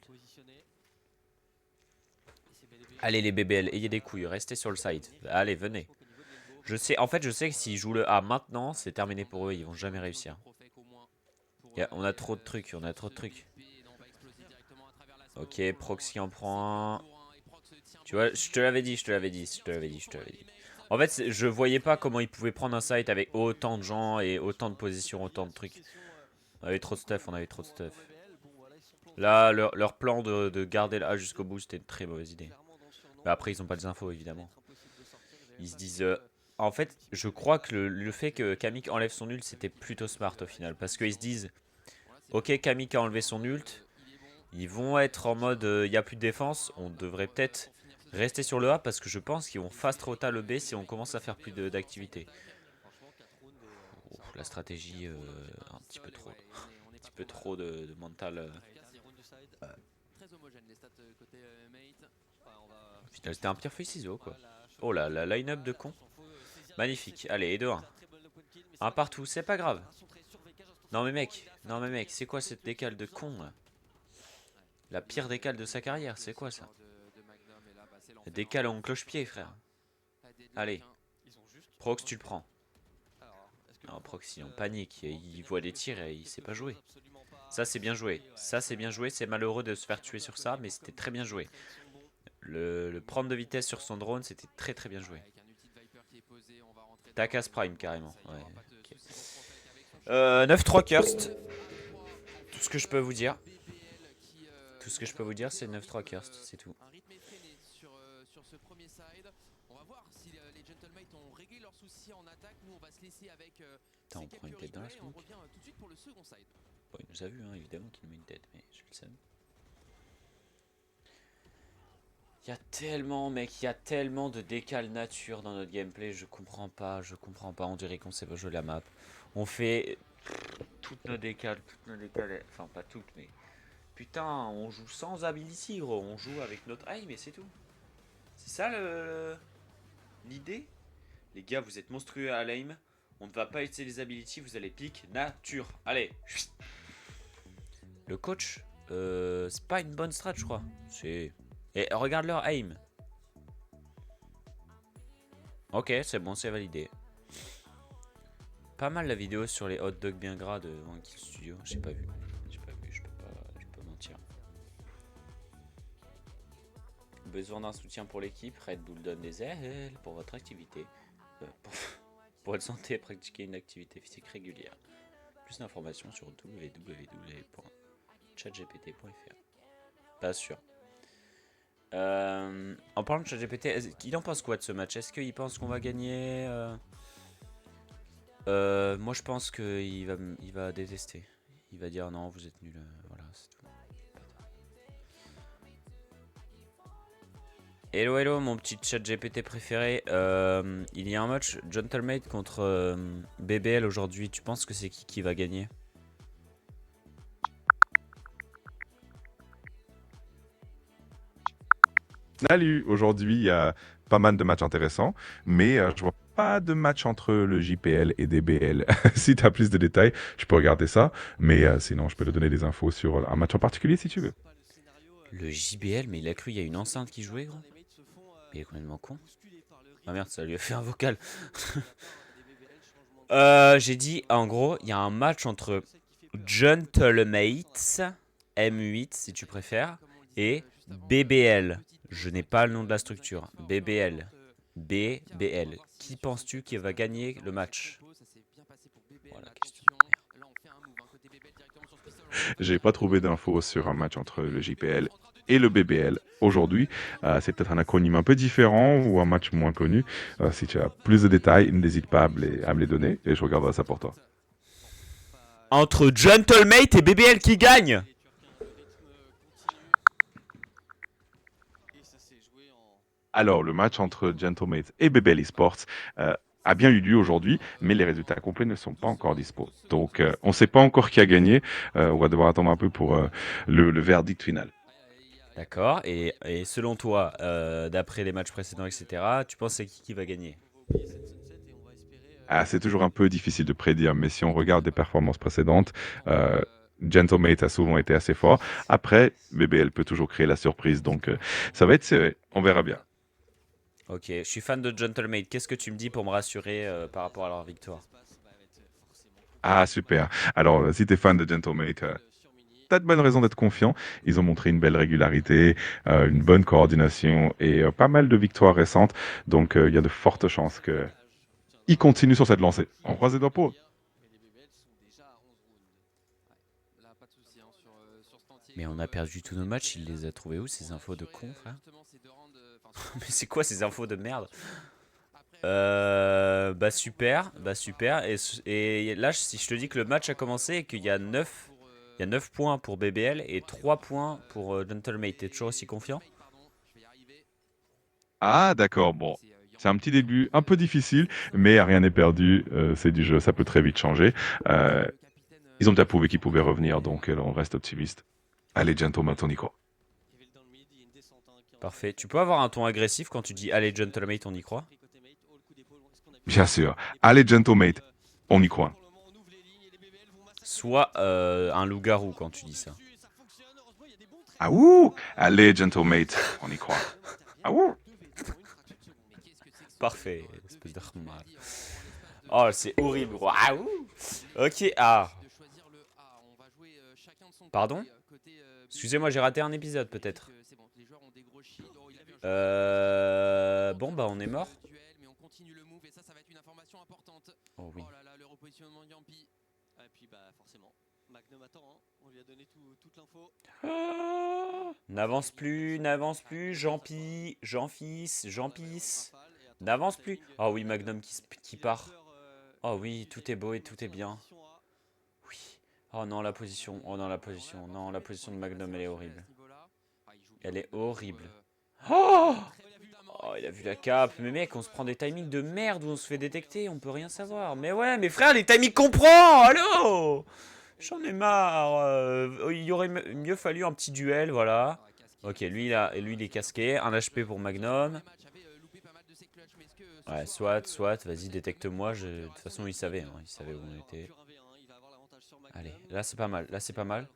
S1: Allez les BBL, ayez des couilles, restez sur le side. Allez, venez. Je sais que s'ils jouent le A maintenant, c'est terminé pour eux, ils vont jamais réussir. On a trop de trucs, Ok, Proxy en prend un. Tu vois, je te l'avais dit. En fait, je voyais pas comment ils pouvaient prendre un site avec autant de gens et autant de positions, autant de trucs. On avait trop de stuff. Là, leur plan de garder le A jusqu'au bout, c'était une très mauvaise idée. Mais après, ils ont pas les infos, évidemment. Ils se disent... En fait, je crois que le fait que Kamik enlève son ult, c'était plutôt smart au final. Parce qu'ils se disent... Ok, Kamik a enlevé son ult. Ils vont être en mode... Il n'y a plus de défense. On devrait peut-être rester sur le A. Parce que je pense qu'ils vont fast rota le B si on commence à faire plus d'activité. La stratégie... un petit peu trop. Un petit peu trop de mental... Au final, c'était un pierre feuille ciseaux quoi. Oh là, la line-up de con. Magnifique. Allez, et 2-1. Un partout, c'est pas grave. Non mais mec, c'est quoi cette décale de con là? La pire décale de sa carrière, c'est quoi ça? La décale en cloche-pied, frère. Allez. Prox, tu le prends. Non, Prox, il est en panique. Il voit des tirs et il sait pas jouer. Ça, c'est bien joué. C'est malheureux de se faire tuer sur ça, mais c'était très bien joué. Le prendre de vitesse sur son drone, c'était très très bien joué. Takas Prime, carrément. Ouais, okay. 9-3 Curst. Tout ce que je peux vous dire. C'est 9-3 Curst, c'est tout. Attends, on prend une tête dans la smoke. Bon, il nous a vu, hein, évidemment qu'il nous met une tête, mais je le sais. Il y a tellement de décale nature dans notre gameplay, je comprends pas, on dirait qu'on sait pas jouer la map. On fait toutes nos décales, enfin pas toutes, mais putain, on joue sans ability, gros, on joue avec notre aim et c'est tout. C'est ça l'idée? Les gars, vous êtes monstrueux à l'aim, on ne va pas utiliser les ability, vous allez pique nature. Allez. Le coach, c'est pas une bonne strat, je crois. C'est... Et regarde leur aim. Ok, c'est bon, c'est validé. Pas mal la vidéo sur les hot dogs bien gras de One Kill Studio. J'ai pas vu, je peux pas mentir. Besoin d'un soutien pour l'équipe. Red Bull donne des ailes pour votre activité. Pour votre santé, pratiquer une activité physique régulière. Plus d'informations sur www.chatgpt.fr. Pas sûr. En parlant de ChatGPT, il en pense quoi de ce match? Est-ce qu'il pense qu'on va gagner? Moi je pense qu'il va détester. Il va dire non, vous êtes nuls. Voilà, c'est tout. Hello mon petit ChatGPT préféré. Il y a un match Gentlemate contre BBL aujourd'hui. Tu penses que c'est qui va gagner?
S5: Salut, aujourd'hui il y a pas mal de matchs intéressants, mais je vois pas de match entre le JPL et DBL. Si tu as plus de détails, je peux regarder ça, mais sinon je peux te donner des infos sur un match en particulier si tu veux.
S1: Le JBL, mais il a cru il y a une enceinte qui jouait, gros. Il est complètement con. Ah merde, ça lui a fait un vocal. J'ai dit, en gros, il y a un match entre Gentlemates, M8 si tu préfères, et BBL. Je n'ai pas le nom de la structure. BBL. BBL. Qui penses-tu qui va gagner le match? Voilà, question.
S5: J'ai pas trouvé d'infos sur un match entre le JPL et le BBL aujourd'hui. C'est peut-être un acronyme un peu différent ou un match moins connu. Si tu as plus de détails, n'hésite pas à me les donner et je regarderai ça pour toi.
S1: Entre Gentlemate et BBL qui gagne?
S5: Alors, le match entre Gentlemates et BBL Esports a bien eu lieu aujourd'hui, mais les résultats complets ne sont pas encore dispo. Donc, on ne sait pas encore qui a gagné. On va devoir attendre un peu pour le verdict final.
S1: D'accord. Et selon toi, d'après les matchs précédents, etc., tu penses c'est qui va gagner?
S4: oublier cette sunset et on va espérer.
S5: Ah, c'est toujours un peu difficile de prédire, mais si on regarde des performances précédentes, Gentlemate a souvent été assez fort. Après, BBL peut toujours créer la surprise, donc ça va être serré. On verra bien.
S1: Ok, je suis fan de Gentlemate. Qu'est-ce que tu me dis pour me rassurer par rapport à leur victoire?
S5: Ah, super. Alors, si tu es fan de Gentlemate, t'as de bonnes raisons d'être confiant. Ils ont montré une belle régularité, une bonne coordination et pas mal de victoires récentes. Donc, il y a de fortes chances qu'ils continuent sur cette lancée. On croise les doigts pour eux.
S1: Mais on a perdu tous nos matchs, il les a trouvés où ces infos de con, frère? Mais c'est quoi ces infos de merde? Bah super, bah super. Et là, si je te dis que le match a commencé et qu'il y a 9 points pour BBL et 3 points pour Gentlemate, t'es toujours aussi confiant?
S5: Ah, d'accord. Bon, c'est un petit début un peu difficile, mais rien n'est perdu. C'est du jeu, ça peut très vite changer. Ils ont déjà prouvé qu'ils pouvaient revenir, donc on reste optimiste. Allez, Gentleman, on y croit.
S1: Parfait. Tu peux avoir un ton agressif quand tu dis allez Gentlemate, on y croit?
S5: Bien sûr. Allez, Gentlemate, on y croit.
S1: Soit un loup-garou quand tu dis ça.
S5: Ah ouh! Allez, Gentlemate, on y croit. Ah ouh!
S1: Parfait, espèce de remarque. Oh, c'est horrible, gros. Ah, ouh. Ok, ah. Pardon? Excusez-moi, j'ai raté un épisode peut-être. Bon, bah on est mort. Oh oui.
S4: Et puis bah forcément, Magnum attend, hein. On lui a donné toute l'info.
S1: N'avance plus, Jean-Pi, Jean-Fils, Jean-Pisse. N'avance plus. Oh oui, Magnum qui part. Oh oui, tout est beau et tout est bien. Oui. Oh non, la position. Oh non, la position. Non, la position de Magnum, elle est horrible. Elle est horrible. Oh! Oh, il a vu la cape. Mais mec, on se prend des timings de merde où on se fait détecter. On peut rien savoir. Mais ouais, mais frère, les timings qu'on prend! Allô? J'en ai marre. Il y aurait mieux fallu un petit duel, voilà. Ok, lui, il est casqué. Un HP pour Magnum. Ouais, soit, vas-y, détecte-moi. De toute façon, il savait, hein, il savait où on était. Allez, là c'est pas mal, là c'est pas mal.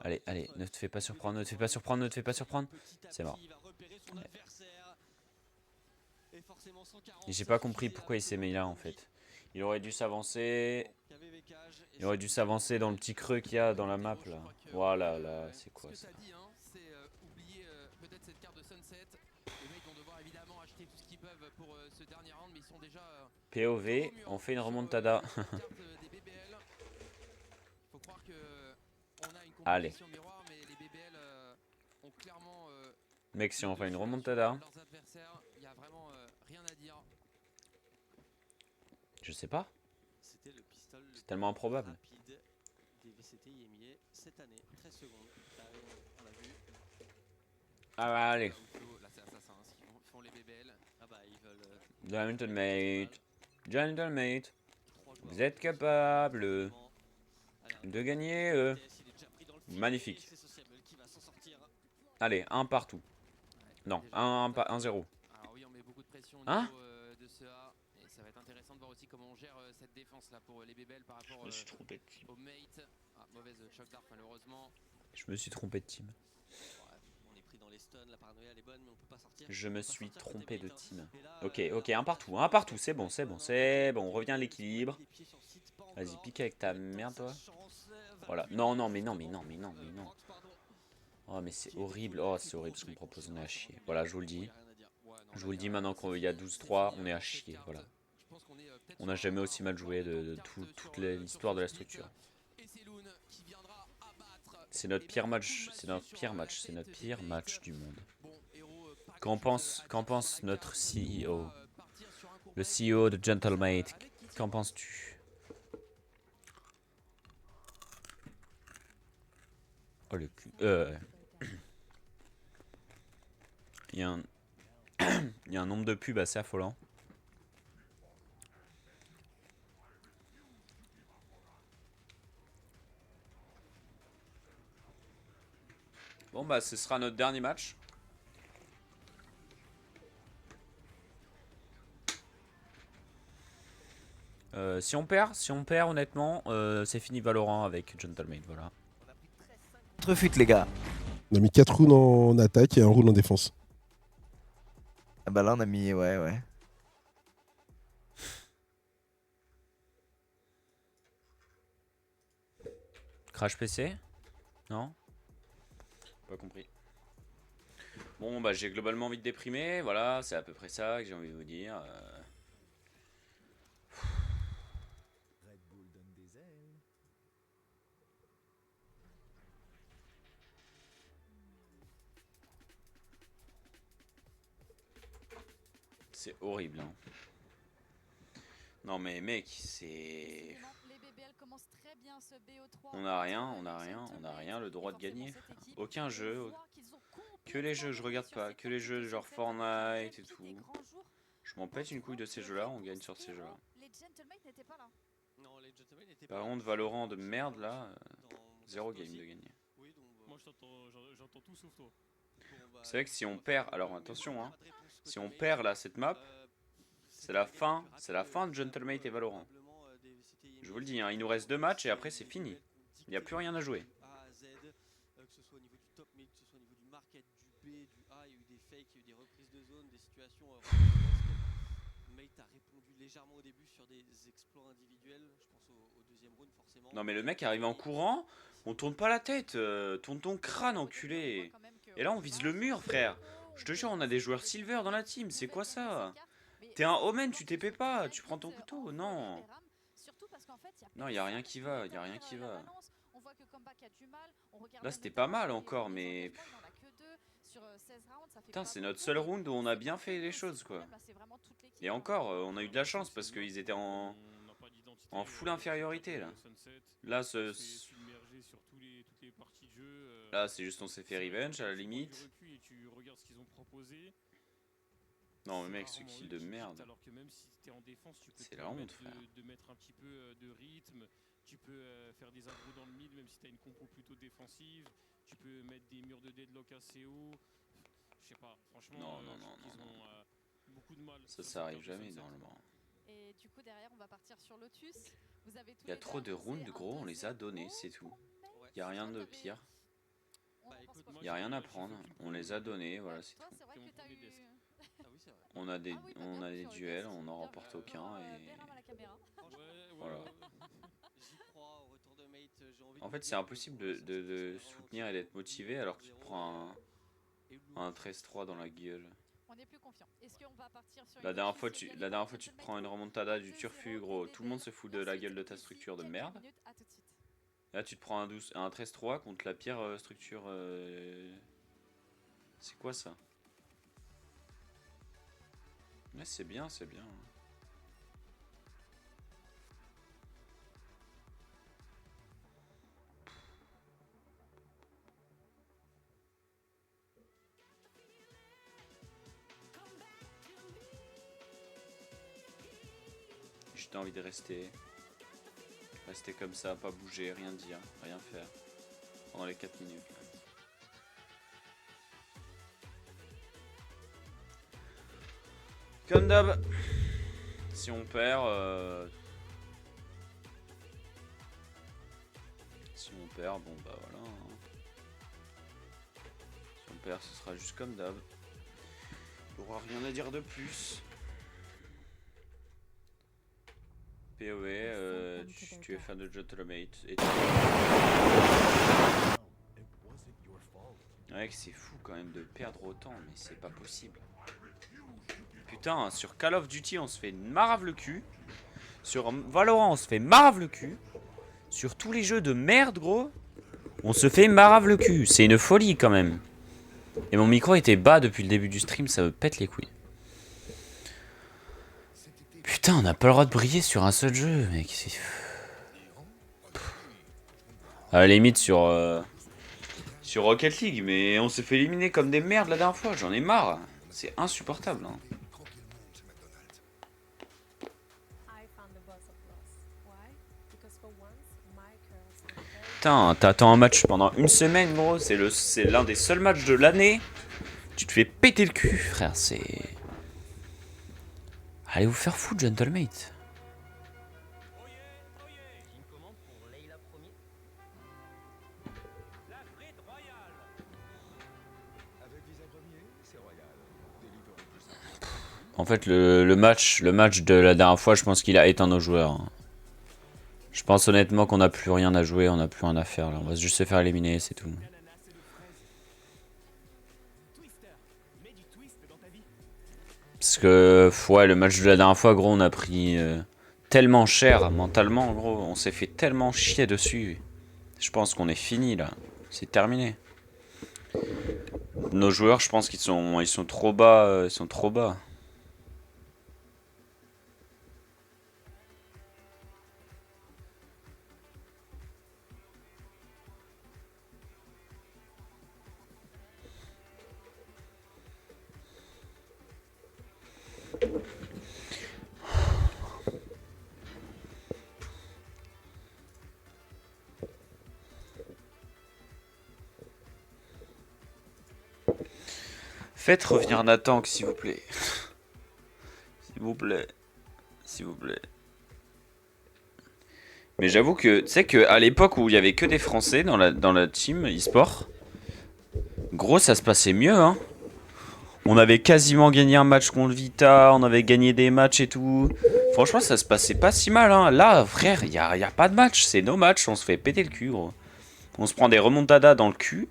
S1: Allez, allez, ne te fais pas surprendre, ne te fais pas surprendre, ne te fais pas surprendre. C'est mort. Et j'ai pas compris pourquoi il s'est mis là en fait. Il aurait dû s'avancer. Il aurait dû s'avancer dans le petit creux qu'il y a dans la map là. Voilà, là, c'est quoi ça? POV, on fait une remontada. Allez. Mec, si on fait une remontada. Je sais pas. C'est tellement improbable. Ah bah allez. Gentlemate. Gentlemate. Vous êtes capable de gagner. Magnifique. Allez, un partout. Non, 1-0. Hein?
S3: Ça va être intéressant de voir aussi comment on gère cette défense là pour les BBL par rapport
S1: Je me suis trompé de team.
S3: au mate. Ah, mauvaise choc d'arc malheureusement.
S1: Je me suis trompé de team.
S4: On est pris dans les stuns, la paranoïa elle est bonne mais on peut pas sortir.
S1: Je me suis trompé de team. Ok, ok, un partout, c'est bon, c'est bon, c'est bon, on revient à l'équilibre. Vas-y, pique avec ta merde, toi. Voilà, non, non, mais non, mais non, mais non, mais non. Oh, mais c'est horrible, oh, c'est horrible ce qu'on propose, on est à chier. Voilà, je vous le dis. Je vous le dis maintenant qu'il y a 12-3, on est à chier, voilà. On n'a jamais aussi mal joué de toute l'histoire de la structure. C'est notre pire match, c'est notre pire match, c'est notre pire match du monde. Qu'en pense notre CEO? Le CEO de Gentlemate, qu'en penses-tu? Oh le cul. Il y a un... Il y a un nombre de pubs assez affolant. Bon bah ce sera notre dernier match. Si on perd honnêtement, c'est fini Valorant avec Gentlemate, voilà.
S6: Refute les gars.
S7: On a mis 4 rounds en attaque et 1 round en défense.
S6: Ah bah là on a mis ouais.
S1: Crash PC? Non? Pas compris. Bon bah j'ai globalement envie de déprimer, voilà, c'est à peu près ça que j'ai envie de vous dire. C'est horrible, hein. Non mais mec, c'est... On a rien le droit de gagner. Aucun jeu, que les jeux, je regarde pas, que les jeux genre Fortnite et tout. Je m'en pète une couille de ces jeux-là, on gagne sur ces jeux-là. Par contre, Valorant de merde là, zéro game de gagner.
S8: Moi j'entends tout sauf toi.
S1: C'est vrai que si on perd, alors attention hein, si on perd là cette map, c'est la fin de Gentlemate et Valorant. Je vous le dis, hein, il nous reste 2 matchs et après c'est fini. Il n'y a plus rien à jouer.
S4: A à Z, que ce soit au niveau du top mid, que ce soit au niveau du market, du B, du A, il y a eu des fakes, il y a eu des reprises de zone, des situations Mate a répondu légèrement au début sur des exploits individuels, je pense au deuxième round forcément.
S1: Non mais le mec arrive en courant, on tourne pas la tête, tourne ton crâne enculé. Et là on vise le mur frère. Je te jure on a des joueurs silver dans la team, c'est quoi ça? T'es un omen, tu t'épais pas, tu prends ton couteau, non. Non, y a rien qui va, Là c'était pas mal encore, mais... Putain, c'est notre seul round où on a bien fait les choses, quoi. Et encore, on a eu de la chance parce qu'ils étaient en full infériorité, là. Là, là c'est juste on s'est fait revenge, à la limite. Non mais mec, ce kill de merde. C'est la honte frère.
S8: De mettre un petit peu de rythme, tu peux faire des agros dans le mid même si t'as une compo plutôt défensive, tu peux mettre des murs de deadlock assez haut. Je sais pas, franchement ils ont beaucoup de mal.
S1: Ça arrive jamais normalement.
S9: Et du coup derrière on va partir sur Lotus.
S1: Il y a trop de rounds gros, on les a donnés, c'est tout. Il y a rien de pire. Il y a rien à prendre, on les a donnés, voilà c'est tout. On a des duels, on n'en remporte aucun et... Voilà. En fait c'est impossible de soutenir et d'être motivé alors que tu te prends un 13-3 dans la gueule. La dernière fois tu te prends une remontada du turfu gros, tout le monde se fout de la gueule de ta structure de merde. Là tu te prends un 13-3 contre la pire structure... C'est quoi ça? Ouais, c'est bien, c'est bien. J'ai envie de rester comme ça, pas bouger, rien dire, rien faire pendant les 4 minutes. Comme d'hab, si on perd, bon bah voilà. Si on perd, ce sera juste comme d'hab. Il n'y aura rien à dire de plus. PoE, tu es fan de Gentlemate. Mec, c'est fou quand même de perdre autant, mais c'est pas possible. Putain, sur Call of Duty, on se fait marave le cul. Sur Valorant, on se fait marave le cul. Sur tous les jeux de merde, gros, on se fait marave le cul. C'est une folie quand même. Et mon micro était bas depuis le début du stream, ça me pète les couilles. Putain, on n'a pas le droit de briller sur un seul jeu, mec. À la limite sur Rocket League, mais on s'est fait éliminer comme des merdes la dernière fois. J'en ai marre. C'est insupportable. Hein. Putain, t'attends un match pendant une semaine, gros. C'est l'un des seuls matchs de l'année. Tu te fais péter le cul, frère. C'est... Allez vous faire foutre, Gentlemate. En fait, le match de la dernière fois, je pense qu'il a éteint nos joueurs, hein. Je pense honnêtement qu'on n'a plus rien à jouer, on n'a plus rien à faire là. On va juste se faire éliminer, c'est tout. Parce que, ouais, le match de la dernière fois, gros, on a pris tellement cher mentalement, gros. On s'est fait tellement chier dessus. Je pense qu'on est fini là. C'est terminé. Nos joueurs, je pense qu'ils sont trop bas. Ils sont trop bas. Faites revenir Nathan, s'il vous plaît. S'il vous plaît. S'il vous plaît. Mais j'avoue que, tu sais qu'à l'époque où il y avait que des Français dans la team e-sport, gros, ça se passait mieux, hein. On avait quasiment gagné un match contre Vita, on avait gagné des matchs et tout. Franchement, ça se passait pas si mal, hein. Là, frère, y a pas de match, c'est nos matchs, on se fait péter le cul, gros. On se prend des remontadas dans le cul.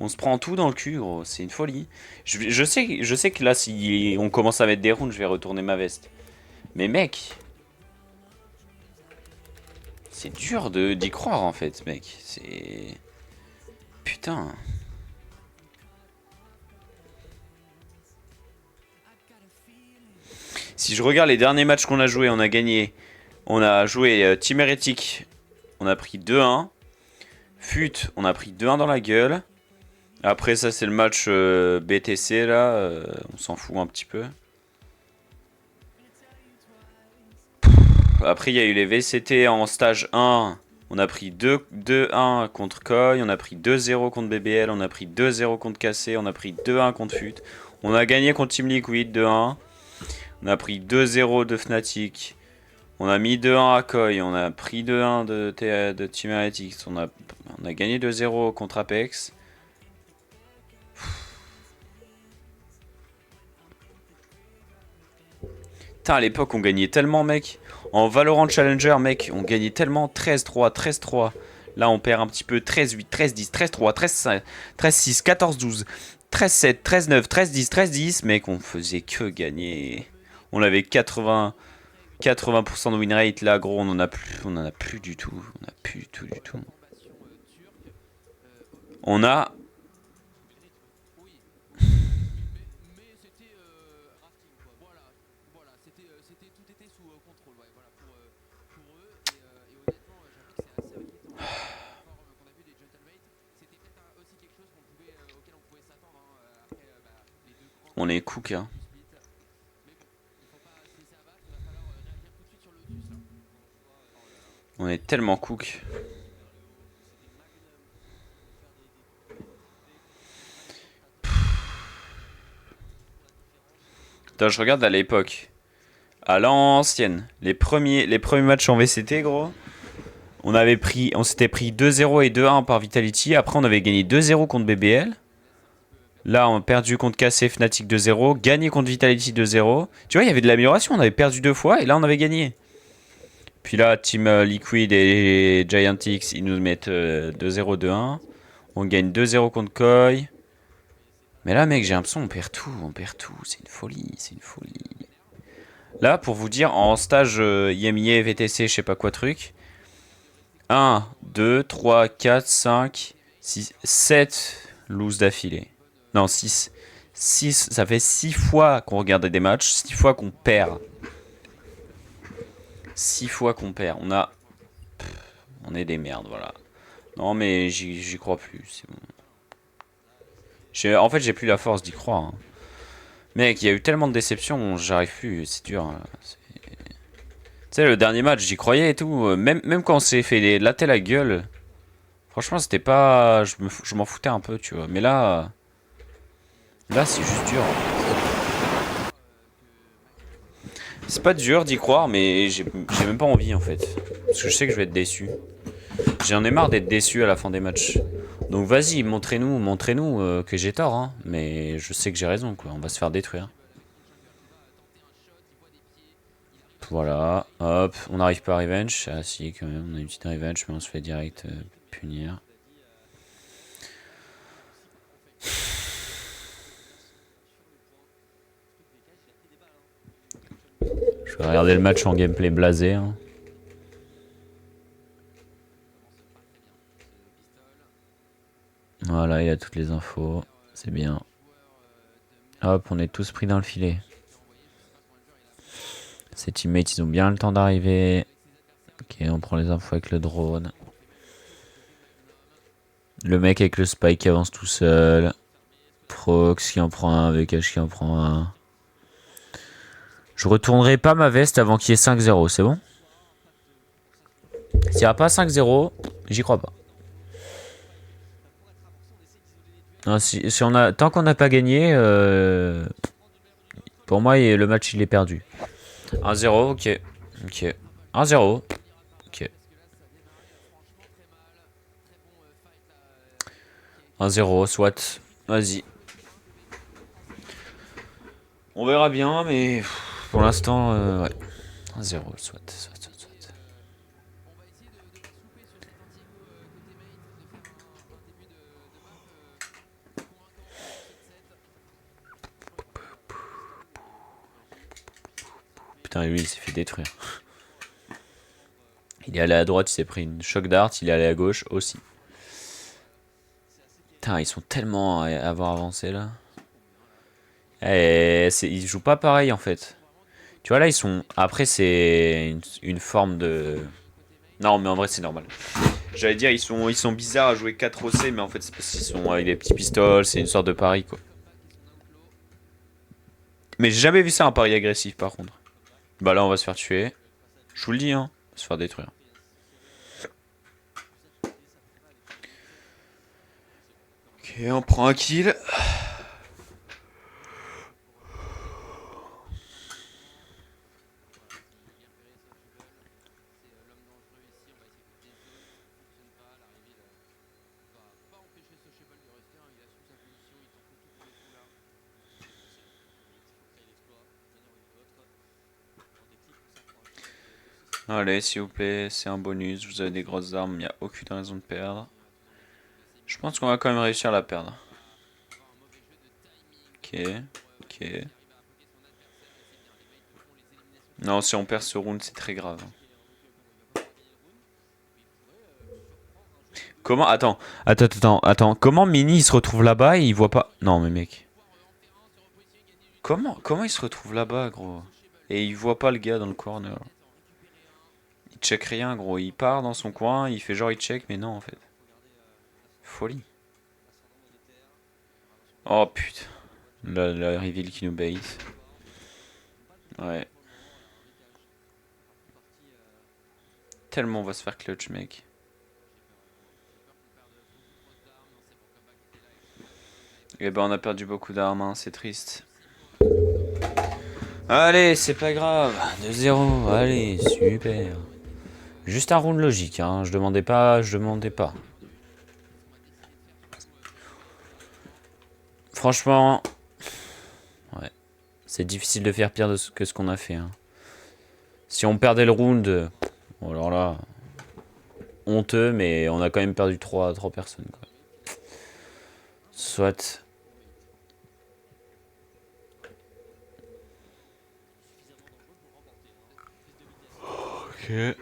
S1: On se prend tout dans le cul, gros. C'est une folie. Je sais que là, si on commence à mettre des rounds, je vais retourner ma veste. Mais mec... C'est dur d'y croire, en fait, mec. C'est... Putain... Si je regarde les derniers matchs qu'on a joués, on a gagné. On a joué Team Heretic. On a pris 2-1. FUT, on a pris 2-1 dans la gueule. Après ça, c'est le match BTC, là. On s'en fout un petit peu. Après, il y a eu les VCT en stage 1. On a pris 2-1 contre Koi. On a pris 2-0 contre BBL. On a pris 2-0 contre KC. On a pris 2-1 contre FUT. On a gagné contre Team Liquid 2-1. On a pris 2-0 de Fnatic. On a mis 2-1 à Koi. On a pris 2-1 de Team Heretics. On a gagné 2-0 contre Apex. Putain, à l'époque, on gagnait tellement, mec. En Valorant Challenger, mec, on gagnait tellement. 13-3, 13-3. Là, on perd un petit peu. 13-8, 13-10, 13-3, 13-5, 13-6, 14-12, 13-7, 13-9, 13-10, 13-10. Mec, on faisait que gagner. On avait 80% de win rate. Là, gros, on en a plus du tout. On a plus du tout. On a... On est cook, hein. On est tellement cook. Attends, je regarde à l'époque. À l'ancienne. Les premiers matchs en VCT, gros. On s'était pris 2-0 et 2-1 par Vitality. Après, on avait gagné 2-0 contre BBL. Là, on a perdu contre KC Fnatic 2-0. Gagné contre Vitality 2-0. Tu vois, il y avait de l'amélioration. On avait perdu 2 fois et là, on avait gagné. Puis là, Team Liquid et Giantix, ils nous mettent 2-0, 2-1. On gagne 2-0 contre Koi. Mais là, mec, j'ai l'impression qu'on perd tout. C'est une folie. Là, pour vous dire, en stage IMIA, VTC, je sais pas quoi truc. 1, 2, 3, 4, 5, 6, 7 lose d'affilée. Non, 6. 6, ça fait 6 fois qu'on regardait des matchs, 6 fois qu'on perd. 6 fois qu'on perd. On est des merdes, voilà. Non, mais j'y crois plus, c'est bon. En fait, j'ai plus la force d'y croire, hein. Mec, il y a eu tellement de déceptions, j'arrive plus, c'est dur. Hein. Tu sais, le dernier match, j'y croyais et tout. Même quand on s'est fait latter la gueule, franchement, c'était pas... Je m'en foutais un peu, tu vois. Mais là... Là, c'est juste dur. C'est pas dur d'y croire, mais j'ai même pas envie, en fait. Parce que je sais que je vais être déçu. J'en ai marre d'être déçu à la fin des matchs. Donc vas-y, montrez-nous que j'ai tort, hein. Mais je sais que j'ai raison, quoi. On va se faire détruire. Voilà, hop, on n'arrive pas à revenge. Ah si, quand même, on a une petite revenge, mais on se fait direct punir. Je vais regarder le match en gameplay blasé. Hein. Voilà, il y a toutes les infos. C'est bien. Hop, on est tous pris dans le filet. Ces teammates, ils ont bien le temps d'arriver. Ok, on prend les infos avec le drone. Le mec avec le spike qui avance tout seul. Prox qui en prend un, VKH qui en prend un. Je retournerai pas ma veste avant qu'il y ait 5-0, c'est bon? S'il n'y a pas 5-0, j'y crois pas. Non, si on a, tant qu'on n'a pas gagné, pour moi le match il est perdu. 1-0, ok. Ok. 1-0. Ok. 1-0, soit. Vas-y. On verra bien, mais pour l'instant, ouais. 1-0, soit. Putain, lui, il s'est fait détruire. Il est allé à droite, il s'est pris une choc d'art, il est allé à gauche aussi. Putain, ils sont tellement à avoir avancé là. Et ils jouent pas pareil en fait. Tu vois là, ils sont... Après, c'est une forme de... Non, mais en vrai, c'est normal. J'allais dire, ils sont bizarres à jouer 4 OC, mais en fait, c'est parce qu'ils sont avec des petits pistoles, c'est une sorte de pari quoi. Mais j'ai jamais vu ça, un pari agressif par contre. Bah là, on va se faire tuer. Je vous le dis, hein. On va se faire détruire. Ok, on prend un kill. Allez, s'il vous plaît, c'est un bonus. Vous avez des grosses armes, il n'y a aucune raison de perdre. Je pense qu'on va quand même réussir à la perdre. Ok, ok. Non, si on perd ce round, c'est très grave. Comment... Attends. Comment Mini il se retrouve là-bas et il voit pas... Non, mais mec. Comment il se retrouve là-bas, gros? Et il voit pas le gars dans le corner. Il check rien, gros. Il part dans son coin, il fait genre il check, mais non, en fait. Folie. Oh, putain. La reveal qui nous bait. Ouais. Tellement on va se faire clutch, mec. Et ben on a perdu beaucoup d'armes, hein, c'est triste. Allez, c'est pas grave. 2-0, allez, super. Juste un round logique, hein. Je demandais pas. Franchement, ouais. C'est difficile de faire pire que ce qu'on a fait, hein. Si on perdait le round, bon alors là, honteux, mais on a quand même perdu 3 personnes, quoi. Soit. Ok.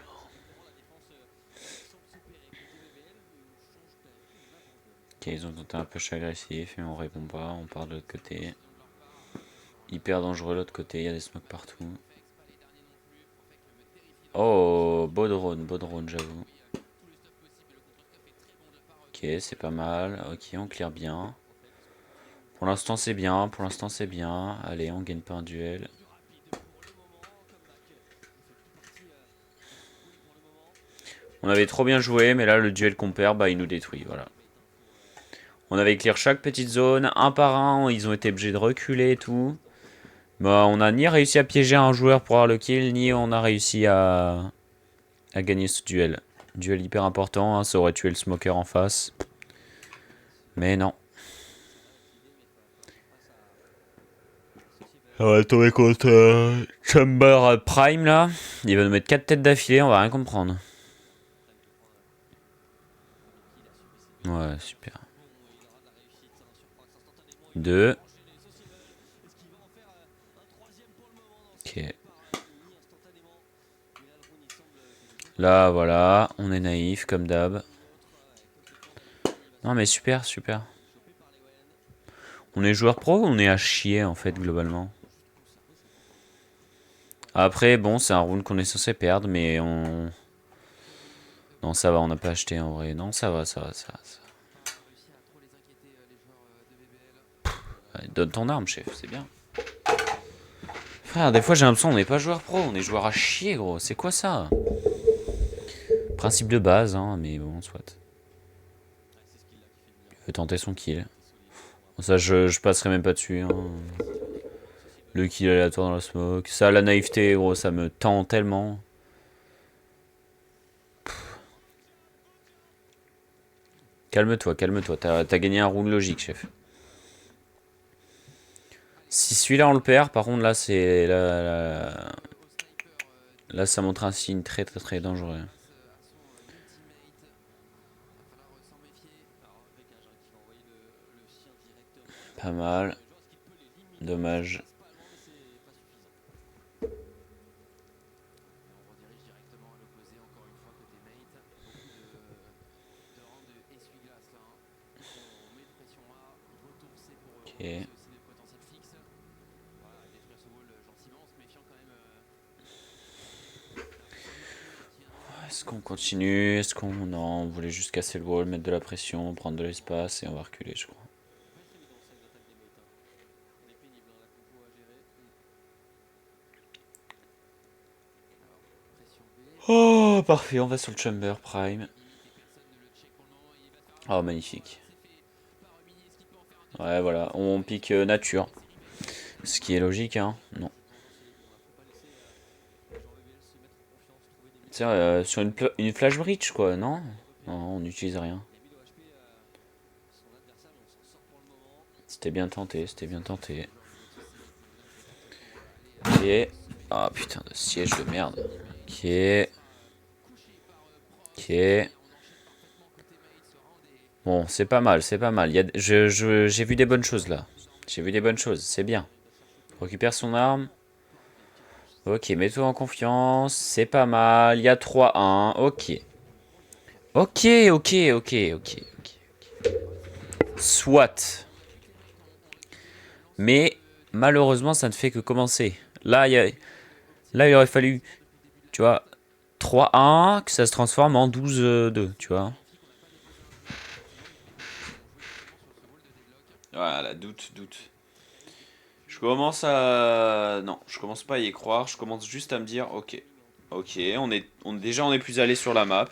S1: Ok, ils ont tenté un push agressif et on répond pas, on part de l'autre côté. Hyper dangereux l'autre côté, il y a des smokes partout. Oh, beau drone, j'avoue. Ok, c'est pas mal. Ok, on clear bien. Pour l'instant, c'est bien. Allez, on gagne pas un duel. On avait trop bien joué, mais là, le duel qu'on perd, bah, il nous détruit, voilà. On avait clear chaque petite zone, un par un. Ils ont été obligés de reculer et tout. Bah, on a ni réussi à piéger un joueur pour avoir le kill, ni on a réussi à gagner ce duel. Duel hyper important, hein, ça aurait tué le smoker en face. Mais non. On va tomber contre Chamber Prime là. Il va nous mettre 4 têtes d'affilée, on va rien comprendre. Ouais, super. 2. Ok. Là, voilà, on est naïf comme d'hab. Non mais super, super. On est joueur pro ou on est à chier en fait globalement? Après, bon, c'est un round qu'on est censé perdre, mais on... Non, ça va, on n'a pas acheté en vrai. Non, ça va, ça va, ça va. Ouais, donne ton arme, chef, c'est bien. Frère, des fois j'ai l'impression qu'on n'est pas joueur pro, on est joueur à chier, gros. C'est quoi ça? Principe de base, hein, mais bon, soit. Il veut tenter son kill. Bon, ça, je passerai même pas dessus. Hein. Le kill aléatoire dans la smoke. Ça, la naïveté, gros, ça me tend tellement. Calme-toi, calme-toi. T'as gagné un round logique, chef. Si celui-là on le perd, par contre, là, c'est... Là, ça montre un signe très, très, très dangereux. Pas mal. Dommage. Ok. Est-ce qu'on continue? Est-ce qu'on... Non, on voulait juste casser le wall, mettre de la pression, prendre de l'espace et on va reculer, je crois. Oh, parfait, on va sur le Chamber Prime. Oh, magnifique. Ouais, voilà, on pique nature. Ce qui est logique, hein. Non. Tiens, sur une flash bridge, quoi, non? Non, on n'utilise rien. C'était bien tenté, c'était bien tenté. Ok. Ah, putain de siège de merde. Ok. Ok. Bon, c'est pas mal, c'est pas mal. J'ai vu des bonnes choses là. J'ai vu des bonnes choses, c'est bien. Récupère son arme. Ok, mets-toi en confiance. C'est pas mal. Il y a 3-1. Ok. Ok, ok, ok, ok. Soit. Mais malheureusement, ça ne fait que commencer. Là, il aurait fallu, tu vois, 3-1, que ça se transforme en 12-2, tu vois. Voilà, doute. Je commence à... Non, je commence pas à y croire. Je commence juste à me dire, ok, déjà on est plus allé sur la map.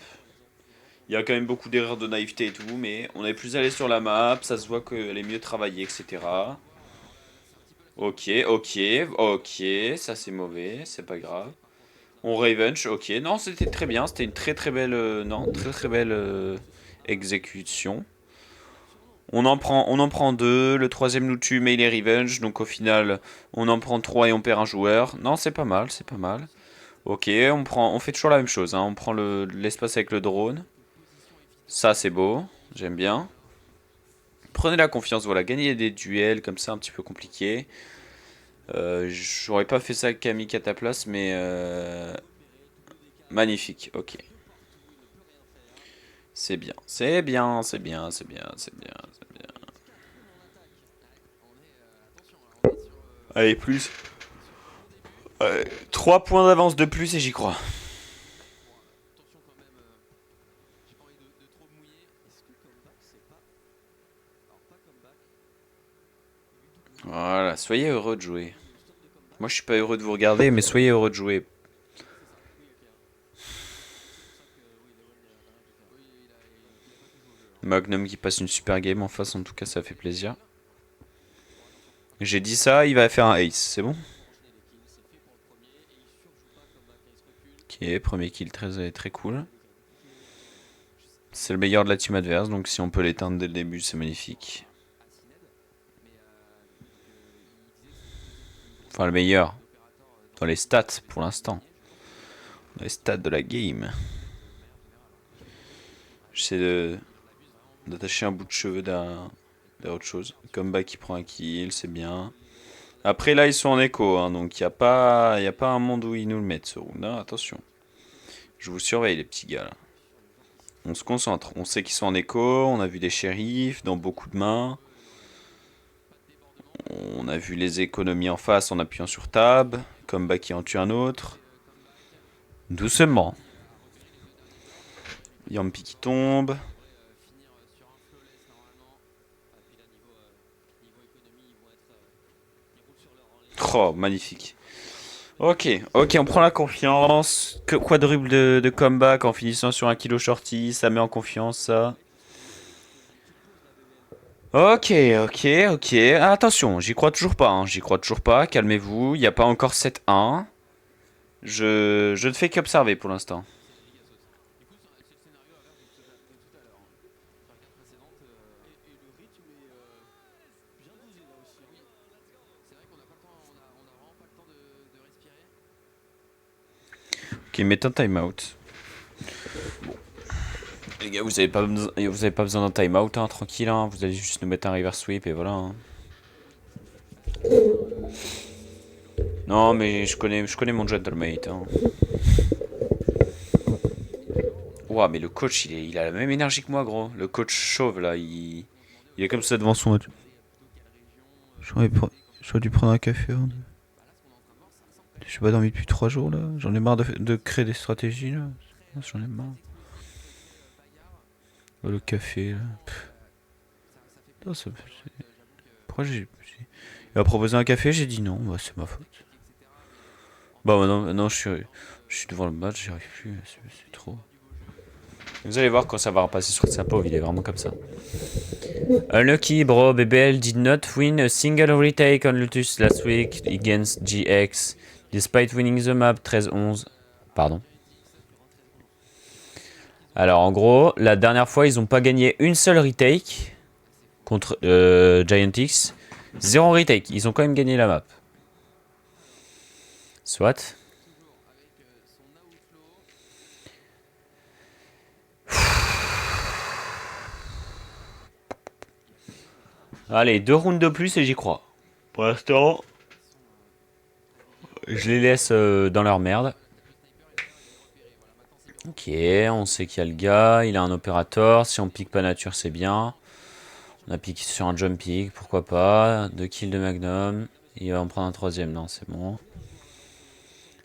S1: Il y a quand même beaucoup d'erreurs de naïveté et tout, mais on est plus allé sur la map. Ça se voit qu'elle est mieux travaillée, etc. Ok, ça c'est mauvais, c'est pas grave. On revenge, ok. Non, c'était très bien, c'était une très très belle... non, très très belle exécution. On en prend 2, le troisième nous tue mais il est revenge, donc au final on en prend 3 et on perd un joueur. Non, c'est pas mal, c'est pas mal. Ok, on fait toujours la même chose, hein. On prend l'espace avec le drone. Ça c'est beau, j'aime bien. Prenez la confiance, voilà, gagnez des duels comme ça un petit peu compliqués. J'aurais pas fait ça avec Camille à ta place, mais magnifique, ok. C'est bien, c'est bien, c'est bien, c'est bien, c'est bien, c'est bien. Allez, plus. 3 points d'avance de plus et j'y crois. Voilà, soyez heureux de jouer. Moi je suis pas heureux de vous regarder, mais soyez heureux de jouer. Magnum qui passe une super game en face, en tout cas ça fait plaisir. J'ai dit ça, il va faire un ace, c'est bon? Ok, premier kill très, très cool. C'est le meilleur de la team adverse, donc si on peut l'éteindre dès le début, c'est magnifique. Enfin, le meilleur. Dans les stats, pour l'instant. Dans les stats de la game. J'essaie d'attacher un bout de cheveux derrière autre chose. Comeback qui prend un kill, c'est bien. Après, là, ils sont en écho, hein, donc il n'y a pas un monde où ils nous le mettent, ce round. Hein, attention. Je vous surveille, les petits gars, là. On se concentre. On sait qu'ils sont en écho. On a vu des shérifs dans beaucoup de mains. On a vu les économies en face en appuyant sur tab. Comeback qui en tue un autre. Doucement. Yampi qui tombe. Oh, magnifique. Ok, on prend la confiance. Quadruple de comeback en finissant sur un kilo shorty. Ça met en confiance, ça. Ok. Attention, j'y crois toujours pas. Hein. J'y crois toujours pas. Calmez-vous. Il n'y a pas encore 7-1. Je ne fais qu'observer pour l'instant. Ok, mettez un timeout. Bon. Les gars, vous avez pas besoin d'un timeout, hein, tranquille. Hein. Vous allez juste nous mettre un reverse sweep et voilà. Hein. Non, mais je connais mon gentlemate. Hein. Ouah, mais le coach, il a la même énergie que moi, gros. Le coach chauve, là, il est comme ça devant son... J'aurais dû prendre un café. Hein. Je suis pas dormi depuis 3 jours, là. J'en ai marre de créer des stratégies, là. J'en ai marre. Oh, le café, là. Oh, pourquoi il m'a proposé un café, j'ai dit non. Bah, c'est ma faute. Bah, maintenant, je suis devant le match, j'y arrive plus. C'est trop... Vous allez voir quand ça va repasser sur sa pauvre, il est vraiment comme ça. Unlucky, bro. BBL did not win a single retake on Lotus last week against GX, despite winning the map 13-11. Pardon. Alors, en gros, la dernière fois, ils n'ont pas gagné une seule retake contre Giantix. 0 retake. Ils ont quand même gagné la map. Soit. Allez, 2 rounds de plus et j'y crois. Pour l'instant, je les laisse dans leur merde. Ok, on sait qu'il y a le gars, il a un opérateur. Si on pique pas nature, c'est bien. On a piqué sur un jump pick, pourquoi pas. 2 kills de Magnum. Il va en prendre un 3ème, non, c'est bon.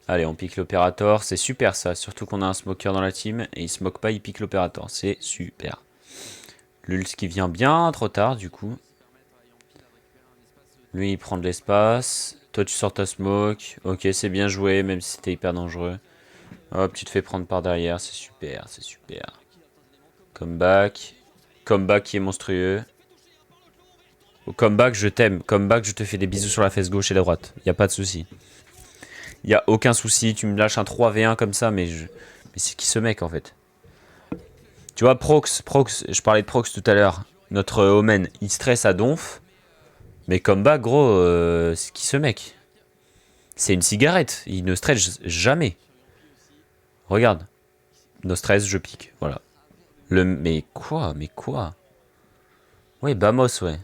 S1: Allez, on pique l'opérateur, c'est super ça. Surtout qu'on a un smoker dans la team et il smoke pas, il pique l'opérateur, c'est super. Lulz qui vient bien trop tard du coup. Lui il prend de l'espace. Toi tu sors ta smoke. Ok, c'est bien joué, même si c'était hyper dangereux. Hop, tu te fais prendre par derrière, c'est super, c'est super. Comeback. Comeback qui est monstrueux. Au comeback, je t'aime. Comeback, je te fais des bisous sur la fesse gauche et la droite. Y a pas de souci. Y a aucun souci. Tu me lâches un 3v1 comme ça, mais c'est qui ce mec en fait? Tu vois, Prox, je parlais de Prox tout à l'heure. Notre Omen, il stresse à donf. Mais comeback, gros, c'est qui ce mec? C'est une cigarette. Il ne stresse jamais. Regarde. No stress, je pique. Voilà. Mais quoi? Ouais, Bamos, ouais.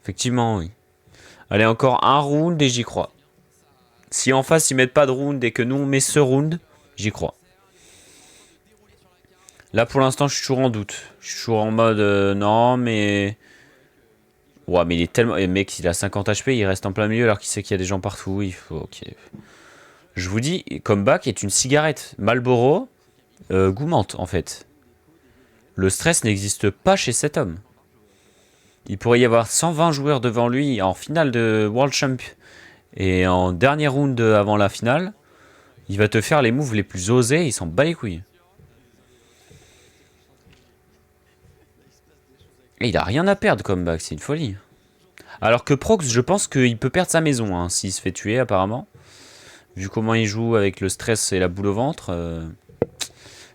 S1: Effectivement, oui. Allez, encore un round et j'y crois. Si en face, ils mettent pas de round et que nous, on met ce round, j'y crois. Là, pour l'instant, je suis toujours en doute. Je suis toujours en mode, non, mais... Ouais, mais il est tellement... Et mec, il a 50 HP, il reste en plein milieu alors qu'il sait qu'il y a des gens partout. Il faut... Ok. Je vous dis, Comeback est une cigarette. Marlboro, gourmande, en fait. Le stress n'existe pas chez cet homme. Il pourrait y avoir 120 joueurs devant lui en finale de World Champ et en dernier round avant la finale. Il va te faire les moves les plus osés, il s'en bat les couilles. Et il a rien à perdre, Comeback, c'est une folie. Alors que Prox, je pense qu'il peut perdre sa maison hein, s'il se fait tuer apparemment. Vu comment il joue avec le stress et la boule au ventre.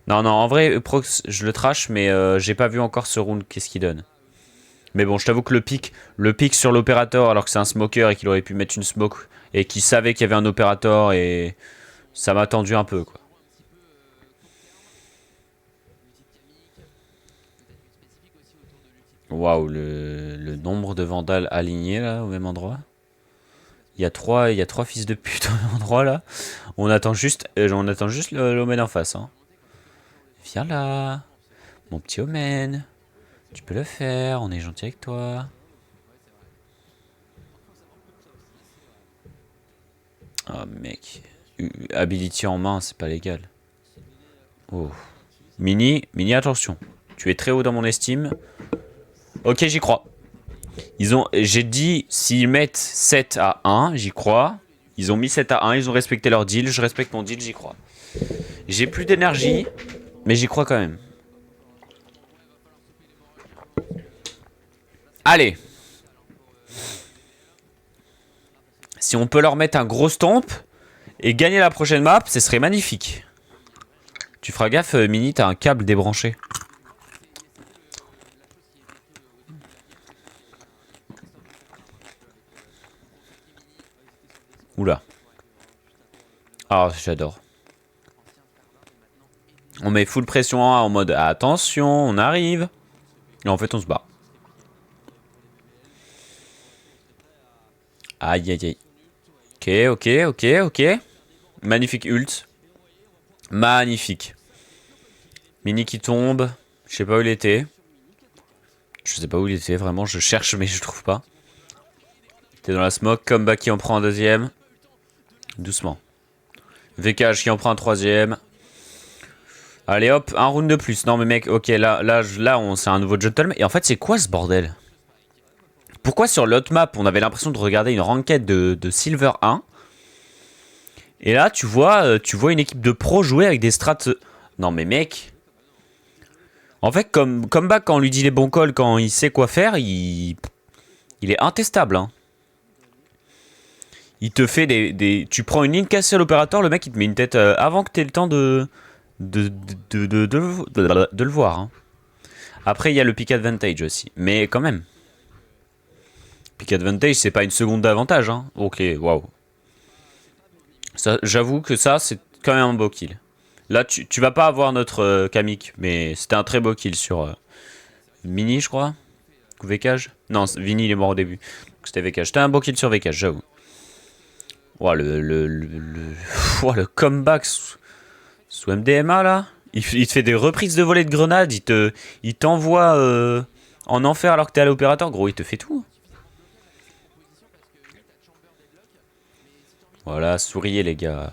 S1: Non, en vrai, Prox, je le trash, mais j'ai pas vu encore ce round, qu'est-ce qu'il donne. Mais bon, je t'avoue que le pic sur l'opérateur, alors que c'est un smoker et qu'il aurait pu mettre une smoke et qui savait qu'il y avait un opérateur et ça m'a tendu un peu, quoi. Waouh, le nombre de vandales alignés là au même endroit. Il y a trois fils de pute au même endroit là. On attend juste l'Omen en face. Hein. Viens là, mon petit Omen. Tu peux le faire, on est gentil avec toi. Oh mec, Ability en main, c'est pas légal. Oh. Mini, attention. Tu es très haut dans mon estime. Ok, j'y crois. J'ai dit, s'ils mettent 7 à 1, j'y crois. Ils ont mis 7 à 1, ils ont respecté leur deal. Je respecte mon deal, j'y crois. J'ai plus d'énergie, mais j'y crois quand même. Allez. Si on peut leur mettre un gros stomp et gagner la prochaine map, ce serait magnifique. Tu feras gaffe, Mini, t'as un câble débranché. Oula. Ah, j'adore. On met full pression en mode attention, on arrive. Et en fait, on se bat. Aïe, aïe, aïe. Ok. Magnifique ult. Magnifique. Mini qui tombe. Je sais pas où il était. Je sais pas où il était, vraiment. Je cherche, mais je trouve pas. T'es dans la smoke. Comeback qui en prend un deuxième. Doucement. VKH qui en prend un troisième. Allez hop, un round de plus. Non mais mec, ok, là c'est un nouveau gentleman. Et en fait, c'est quoi ce bordel? Pourquoi sur l'autre map, on avait l'impression de regarder une ranked de Silver 1? Et là, tu vois une équipe de pros jouer avec des strats... Non mais mec... En fait, Comeback, quand on lui dit les bons calls, quand il sait quoi faire, il est intestable. Hein. Il te fait Tu prends une ligne cassée à l'opérateur, le mec il te met une tête avant que tu aies le temps de le voir. Hein. Après, il y a le pick advantage aussi. Mais quand même. Pick advantage, c'est pas une seconde d'avantage. Hein. Ok, waouh. J'avoue que ça, c'est quand même un beau kill. Là, tu vas pas avoir notre Kamik, mais c'était un très beau kill sur Mini, je crois. Ou VKage. Non, Vini, il est mort au début. C'était VKage. C'était un beau kill sur VKage, j'avoue. Wow, le comeback sous MDMA, là. Il te fait des reprises de volée de grenade. Il t'envoie en enfer alors que t'es à l'opérateur. Gros, il te fait tout. Voilà, souriez, les gars.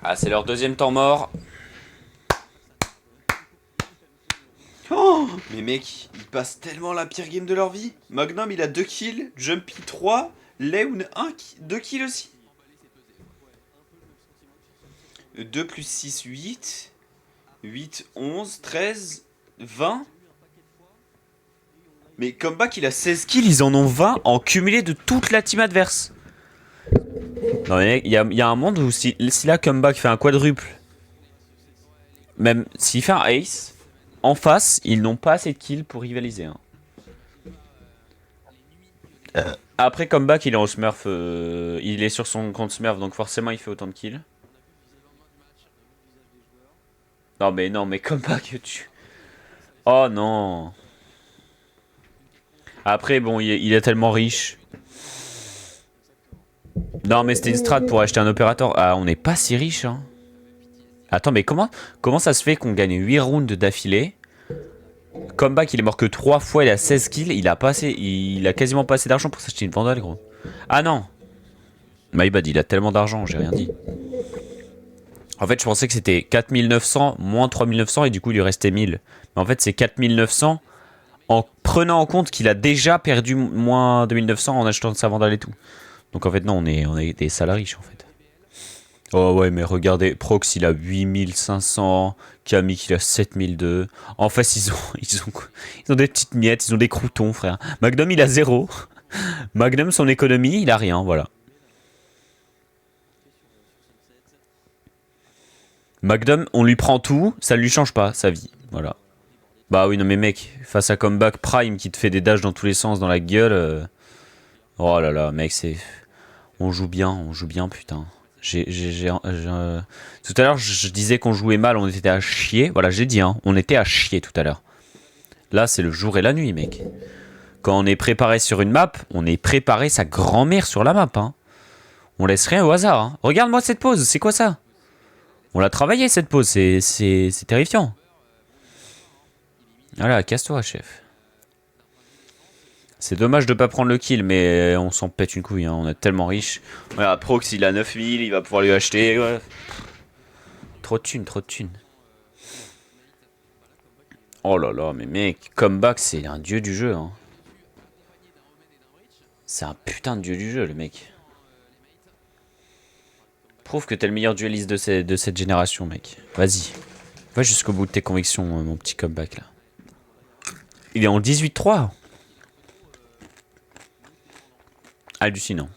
S1: Ah, c'est leur deuxième temps mort. Oh, mais mec, ils passent tellement la pire game de leur vie. Magnum, il a 2 kills, Jumpy 3, Leon 2 kills aussi. 2 plus 6, 8. 8, 11, 13, 20. Mais Comeback, il a 16 kills, ils en ont 20 en cumulé de toute la team adverse. Non mais il y a un monde où si là Comeback fait un quadruple, même s'il fait un ace, en face, ils n'ont pas assez de kills pour rivaliser. Hein. Après Comeback, il est en Smurf, il est sur son compte Smurf, donc forcément il fait autant de kills. Non mais Comeback, Oh non. Après bon, il est tellement riche. Non mais c'était une strat pour acheter un opérateur. Ah, on n'est pas si riche hein. Attends mais comment ça se fait qu'on gagne 8 rounds d'affilée? Comeback il est mort que 3 fois, il a 16 kills, il a quasiment pas assez d'argent pour s'acheter une vandale gros. Ah non. My bad, il a tellement d'argent, j'ai rien dit. En fait je pensais que c'était 4900 moins 3900 et du coup il lui restait 1000. Mais en fait c'est 4900 en prenant en compte qu'il a déjà perdu moins 2900 en achetant sa vandale et tout. Donc en fait non, on est des salariés en fait. Oh ouais mais regardez, Prox il a 8500, Kamik il a 7002. En fait ils ont des petites miettes, ils ont des croutons frère. Magnum il a 0. Magnum son économie il a rien, voilà. Magnum on lui prend tout, ça lui change pas sa vie, voilà. Bah oui, non mais mec, face à Comeback Prime qui te fait des dashs dans tous les sens dans la gueule. Oh là là, mec, c'est... on joue bien, putain. Tout à l'heure, je disais qu'on jouait mal, on était à chier. Voilà, j'ai dit, hein, on était à chier tout à l'heure. Là, c'est le jour et la nuit, mec. Quand on est préparé sur une map, on est préparé sa grand-mère sur la map, hein. On laisse rien au hasard, hein. Regarde-moi cette pause, c'est quoi ça? On l'a travaillé, cette pause, c'est terrifiant. Voilà, casse-toi, chef. C'est dommage de pas prendre le kill, mais on s'en pète une couille, hein. On est tellement riche. Voilà, Prox, il a 9000, il va pouvoir lui acheter. Ouais. Trop de thunes, trop de thunes. Oh là là, mais mec, Comeback, c'est un dieu du jeu, hein. C'est un putain de dieu du jeu, le mec. Prouve que t'es le meilleur dueliste de cette génération, mec. Vas-y. Va jusqu'au bout de tes convictions, mon petit Comeback, là. Il est en 18-3. Hallucinant.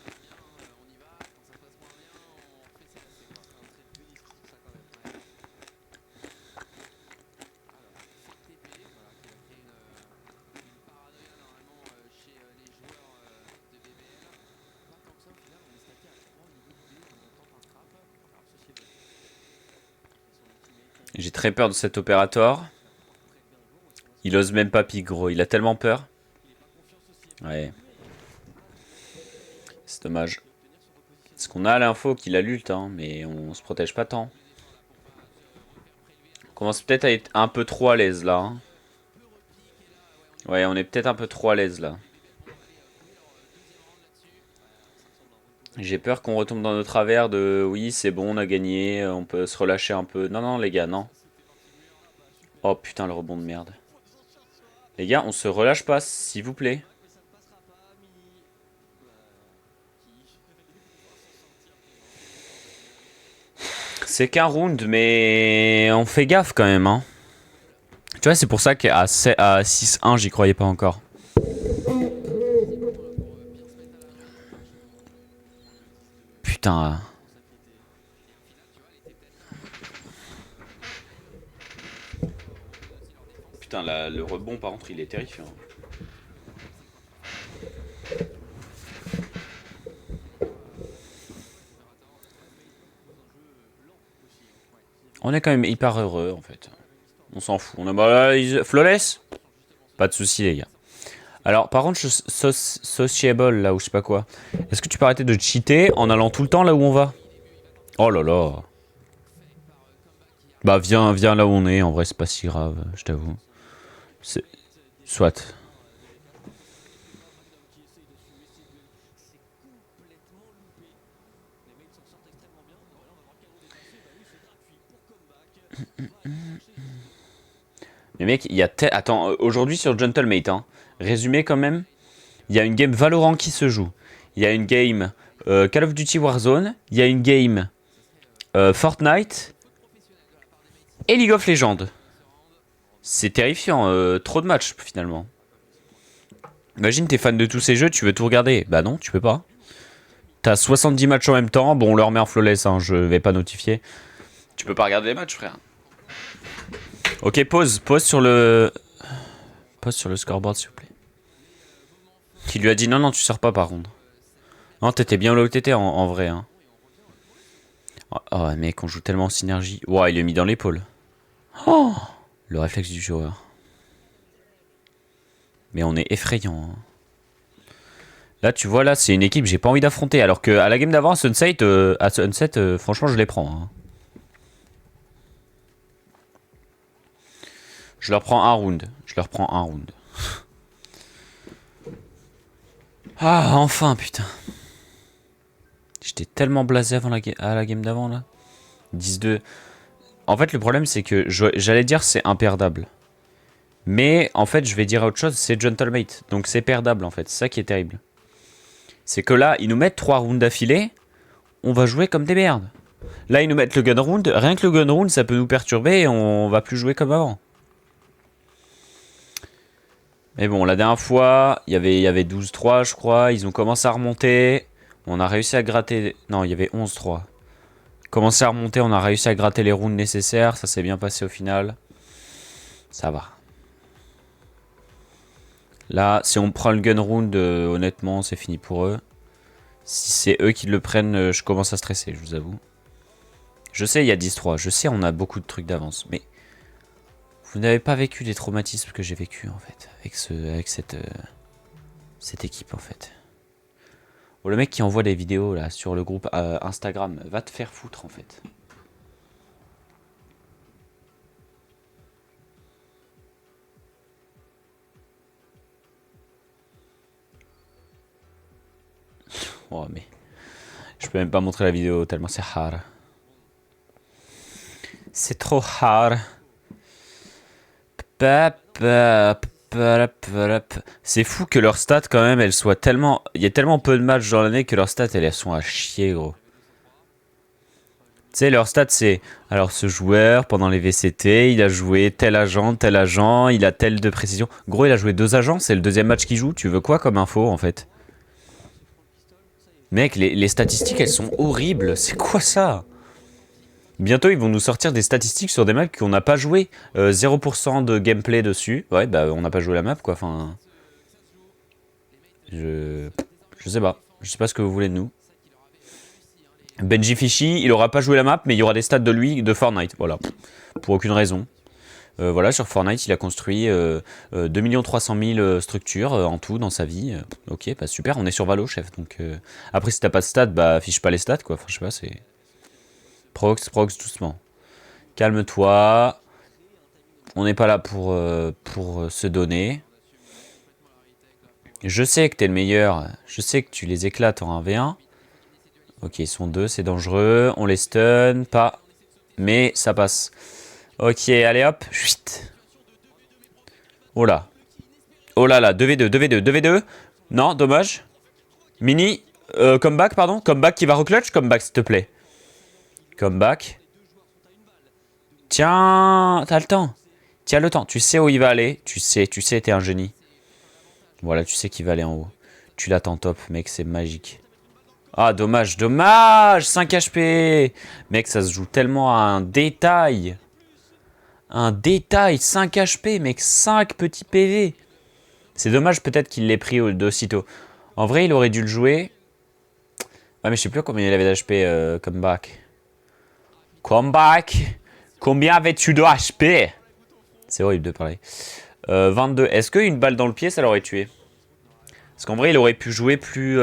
S1: J'ai très peur de cet opérateur. Il ose même pas pique, gros. Il a tellement peur. Ouais. C'est dommage. Parce qu'on a l'info qu'il a l'ult, hein, mais on se protège pas tant. On commence peut-être à être un peu trop à l'aise, là. Hein. Ouais, on est peut-être un peu trop à l'aise, là. J'ai peur qu'on retombe dans nos travers de oui, c'est bon, on a gagné, on peut se relâcher un peu. Non, non, les gars, non. Oh putain, le rebond de merde. Les gars, on se relâche pas, s'il vous plaît. C'est qu'un round, mais on fait gaffe quand même. Hein. Tu vois, c'est pour ça qu'à 6-1, j'y croyais pas encore. Putain. Putain, le rebond, par contre, il est terrifiant. On est quand même hyper heureux, en fait. On s'en fout. On a... Bah, flawless. Pas de soucis, les gars. Alors, par contre, sociable, là, ou je sais pas quoi. Est-ce que tu peux arrêter de cheater en allant tout le temps là où on va? Oh là là. Bah, viens là où on est. En vrai, c'est pas si grave, je t'avoue. Soit. Mais mec, il y a... Attends, aujourd'hui sur Gentlemate, hein, résumé quand même, il y a une game Valorant qui se joue. Il y a une game Call of Duty Warzone. Il y a une game Fortnite. Et League of Legends. C'est terrifiant, trop de matchs finalement. Imagine, t'es fan de tous ces jeux, tu veux tout regarder. Bah non, tu peux pas. T'as 70 matchs en même temps. Bon, on leur met en flawless, hein, je vais pas notifier. Tu peux pas regarder les matchs, frère. Ok, pause sur le... Pause sur le scoreboard, s'il vous plaît. Qui lui a dit non, tu sors pas par contre. Non, t'étais bien là où t'étais en vrai. Hein. Oh, mec, on joue tellement en synergie. Ouah, il est mis dans l'épaule. Oh, le réflexe du joueur. Mais on est effrayant. Hein. Là, tu vois, là, c'est une équipe que j'ai pas envie d'affronter. Alors qu'à la game d'avant, à Sunset, franchement, je les prends. Hein. Je leur prends un round. Ah, enfin, putain. J'étais tellement blasé avant à la game d'avant, là. 10-2. En fait, le problème, c'est que j'allais dire c'est imperdable. Mais, en fait, je vais dire autre chose, c'est Gentlemate. Donc, c'est perdable, en fait. C'est ça qui est terrible. C'est que là, ils nous mettent 3 rounds d'affilée. On va jouer comme des merdes. Là, ils nous mettent le gun round. Rien que le gun round, ça peut nous perturber et on va plus jouer comme avant. Mais bon, la dernière fois, il y avait 12-3, je crois. Ils ont commencé à remonter. On a réussi à gratter... Non, il y avait 11-3. Commencé à remonter, on a réussi à gratter les rounds nécessaires. Ça s'est bien passé au final. Ça va. Là, si on prend le gun round, honnêtement, c'est fini pour eux. Si c'est eux qui le prennent, je commence à stresser, je vous avoue. Je sais, il y a 10-3. Je sais, on a beaucoup de trucs d'avance. Mais vous n'avez pas vécu les traumatismes que j'ai vécu en fait. Avec cette équipe, en fait. Bon, le mec qui envoie des vidéos, là, sur le groupe Instagram, va te faire foutre, en fait. Oh, mais... Je peux même pas montrer la vidéo, tellement c'est hard. C'est trop hard. C'est fou que leurs stats, quand même, elles soient tellement... Il y a tellement peu de matchs dans l'année que leurs stats, elles sont à chier, gros. Tu sais, leurs stats, c'est... Alors, ce joueur, pendant les VCT, il a joué tel agent, il a tel de précision. Gros, il a joué 2 agents, c'est le 2e match qu'il joue. Tu veux quoi comme info, en fait? Mec, les statistiques, elles sont horribles. C'est quoi ça? Bientôt, ils vont nous sortir des statistiques sur des maps qu'on n'a pas joué. 0% de gameplay dessus. Ouais, bah, on n'a pas joué la map, quoi. Enfin... Je sais pas. Je sais pas ce que vous voulez de nous. Benji Fishy, il aura pas joué la map, mais il y aura des stats de lui, de Fortnite. Voilà. Pour aucune raison. Voilà, sur Fortnite, il a construit 2 300 000 structures en tout dans sa vie. Ok, bah super, on est sur Valo, chef. Donc, après, si t'as pas de stats, bah affiche pas les stats, quoi. Enfin, je sais pas, c'est... Prox, doucement. Calme-toi. On n'est pas là pour se donner. Je sais que t'es le meilleur. Je sais que tu les éclates en 1v1. Ok, ils sont 2, c'est dangereux. On les stun, pas. Mais ça passe. Ok, allez hop. Chut. Oh là. Oh là là, 2v2, 2v2, 2v2. Non, dommage. Mini. Comeback, pardon. Comeback qui va reclutch. Comeback, s'il te plaît. Comeback. Tiens, t'as le temps. Tiens le temps. Tu sais où il va aller. Tu sais, t'es un génie. Voilà, tu sais qu'il va aller en haut. Tu l'attends top, mec, c'est magique. Ah, dommage, dommage. 5 HP. Mec, ça se joue tellement à un détail. Un détail, 5 HP, mec, 5 petits PV. C'est dommage peut-être qu'il l'ait pris d'aussitôt. En vrai, il aurait dû le jouer. Ah, mais je sais plus combien il avait d'HP, comeback. Comeback. Combien avais-tu de HP? C'est horrible de parler. 22. Est-ce qu'une balle dans le pied, ça l'aurait tué? Parce qu'en vrai, il aurait pu jouer plus...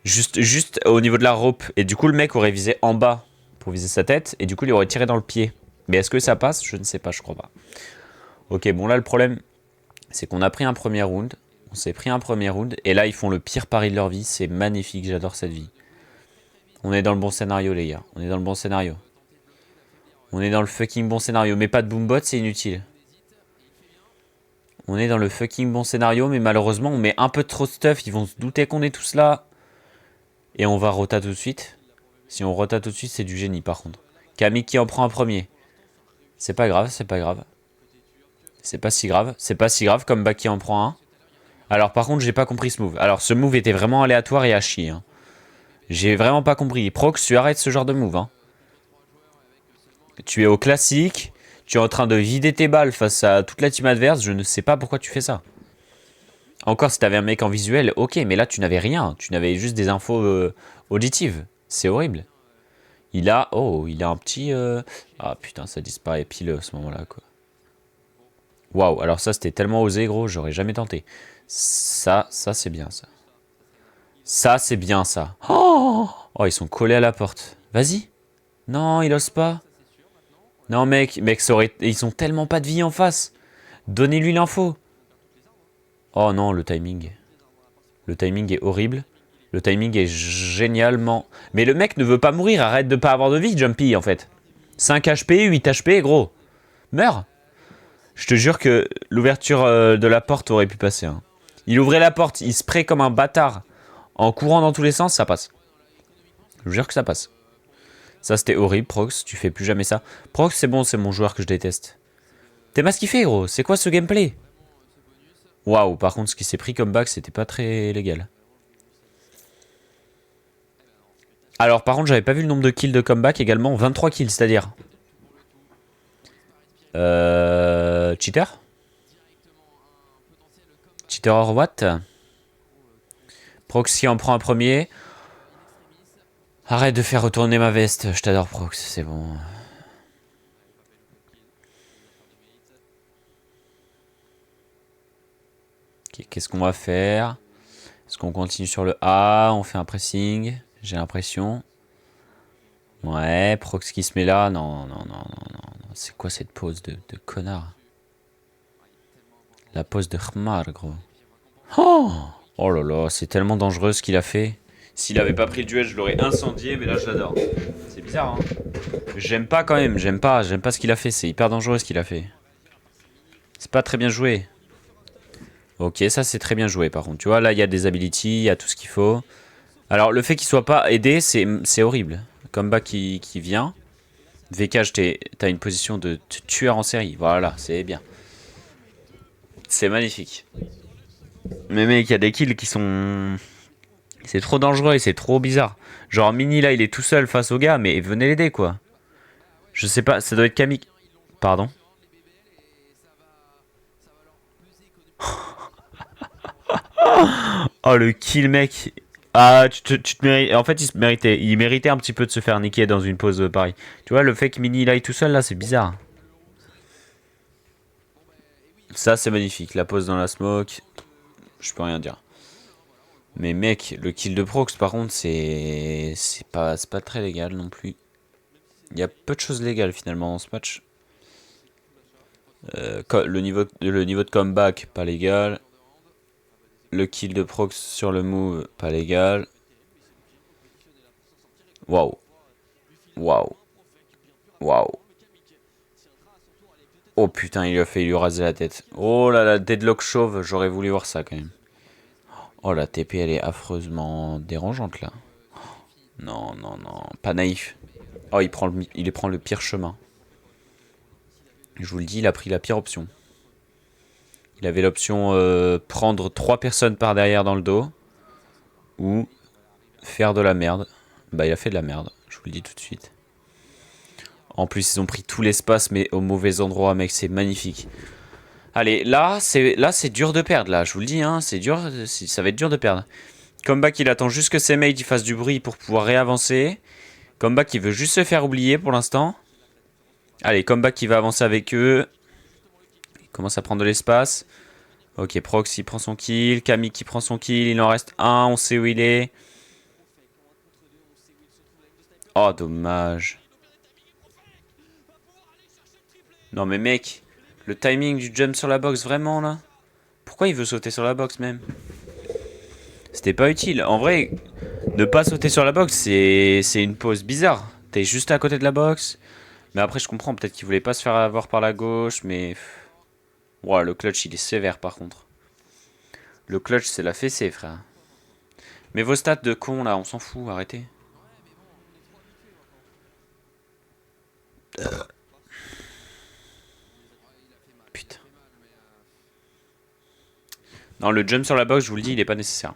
S1: Juste au niveau de la rope. Et du coup, le mec aurait visé en bas pour viser sa tête. Et du coup, il aurait tiré dans le pied. Mais est-ce que ça passe? Je ne sais pas, je crois pas. Ok, bon là, le problème, c'est qu'on a pris un premier round. On s'est pris un premier round. Et là, ils font le pire pari de leur vie. C'est magnifique, j'adore cette vie. On est dans le bon scénario, les gars. On est dans le bon scénario. On est dans le fucking bon scénario. Mais pas de boombot, c'est inutile. On est dans le fucking bon scénario. Mais malheureusement, on met un peu trop de stuff. Ils vont se douter qu'on est tous là. Et on va rota tout de suite. Si on rota tout de suite, c'est du génie, par contre. Camille qui en prend un premier. C'est pas grave, c'est pas grave. C'est pas si grave. C'est pas si grave comme Bak qui en prend un. Alors, par contre, j'ai pas compris ce move. Alors, ce move était vraiment aléatoire et à chier. Hein. J'ai vraiment pas compris. Prox, tu arrêtes ce genre de move. Hein. Tu es au classique. Tu es en train de vider tes balles face à toute la team adverse. Je ne sais pas pourquoi tu fais ça. Encore si t'avais un mec en visuel, ok. Mais là, tu n'avais rien. Tu n'avais juste des infos auditives. C'est horrible. Il a... Oh, il a un petit... Ah, putain, ça disparaît pile à ce moment-là, quoi. Waouh, alors ça, c'était tellement osé, gros. J'aurais jamais tenté. Ça c'est bien, ça. Ça, c'est bien, ça. Oh, ils sont collés à la porte. Vas-y. Non, il ose pas. Non, mec, ça aurait... Ils ont tellement pas de vie en face. Donnez-lui l'info. Oh non, le timing. Le timing est horrible. Le timing est génialement... Mais le mec ne veut pas mourir. Arrête de pas avoir de vie, Jumpy, en fait. 5 HP, 8 HP, gros. Meurs. Je te jure que l'ouverture de la porte aurait pu passer. Hein. Il ouvrait la porte, il spray comme un bâtard. En courant dans tous les sens, ça passe. Je vous jure que ça passe. Ça, c'était horrible, Prox. Tu fais plus jamais ça. Prox, c'est bon, c'est mon joueur que je déteste. T'es pas ce qu'il fait, gros. C'est quoi ce gameplay? Waouh, par contre, ce qui s'est pris comme back, c'était pas très légal. Alors, par contre, j'avais pas vu le nombre de kills de comeback également. 23 kills, c'est-à-dire... Cheater? Petite erreur what? Prox qui en prend un premier. Arrête de faire retourner ma veste. Je t'adore Prox, c'est bon. Ok, qu'est-ce qu'on va faire? Est-ce qu'on continue sur le A? On fait un pressing? J'ai l'impression. Ouais, Prox qui se met là. Non, non, non, non, non. C'est quoi cette pose de connard? La pose de khmar, gros. Oh, oh là là, c'est tellement dangereux ce qu'il a fait. S'il avait pas pris le duel, je l'aurais incendié, mais là je l'adore. C'est bizarre, hein. J'aime pas quand même, j'aime pas ce qu'il a fait. C'est hyper dangereux ce qu'il a fait. C'est pas très bien joué. Ok, ça c'est très bien joué par contre. Tu vois, là il y a des abilities, il y a tout ce qu'il faut. Alors le fait qu'il soit pas aidé, c'est horrible. Comeback qui vient. VK, t'as une position de tueur en série. Voilà, c'est bien. C'est magnifique. Mais mec, il y a des kills qui sont... C'est trop dangereux et c'est trop bizarre. Genre Mini là, il est tout seul face au gars, mais venez l'aider quoi. Je sais pas, ça doit être Camille. Pardon. Oh le kill mec. Ah, tu te mérites. En fait, il méritait un petit peu de se faire niquer dans une pause pareille. Tu vois, le fait que Mini il aille tout seul là, c'est bizarre. Ça, c'est magnifique. La pause dans la smoke. Je peux rien dire. Mais mec, le kill de Prox, par contre, c'est pas très légal non plus. Il y a peu de choses légales finalement dans ce match. Le niveau de comeback, pas légal. Le kill de Prox sur le move, pas légal. Waouh. Waouh. Waouh. Oh putain, il a fait lui raser la tête. Oh là là, deadlock chauve, j'aurais voulu voir ça quand même. Oh la TP, elle est affreusement dérangeante là. Non, non, non, pas naïf. Oh, il prend le pire chemin. Je vous le dis, il a pris la pire option. Il avait l'option prendre 3 personnes par derrière dans le dos. Ou faire de la merde. Bah il a fait de la merde, je vous le dis tout de suite. En plus ils ont pris tout l'espace mais au mauvais endroit mec, c'est magnifique. Allez, là c'est dur de perdre là, je vous le dis hein, c'est dur, ça va être dur de perdre. Comeback il attend juste que ses mates fassent du bruit pour pouvoir réavancer. Comeback il veut juste se faire oublier pour l'instant. Allez, Comeback qui va avancer avec eux. Il commence à prendre de l'espace. Ok, Prox il prend son kill, Camille qui prend son kill, il en reste un, on sait où il est. Oh dommage. Non mais mec, le timing du jump sur la box vraiment là. Pourquoi il veut sauter sur la box même? C'était pas utile. En vrai, ne pas sauter sur la box c'est une pose bizarre. T'es juste à côté de la box. Mais après je comprends, peut-être qu'il voulait pas se faire avoir par la gauche. Mais... Ouah, le clutch il est sévère par contre. Le clutch c'est la fessée frère. Mais vos stats de con là, on s'en fout, arrêtez. Putain. Non, le jump sur la box, je vous le dis, il est pas nécessaire.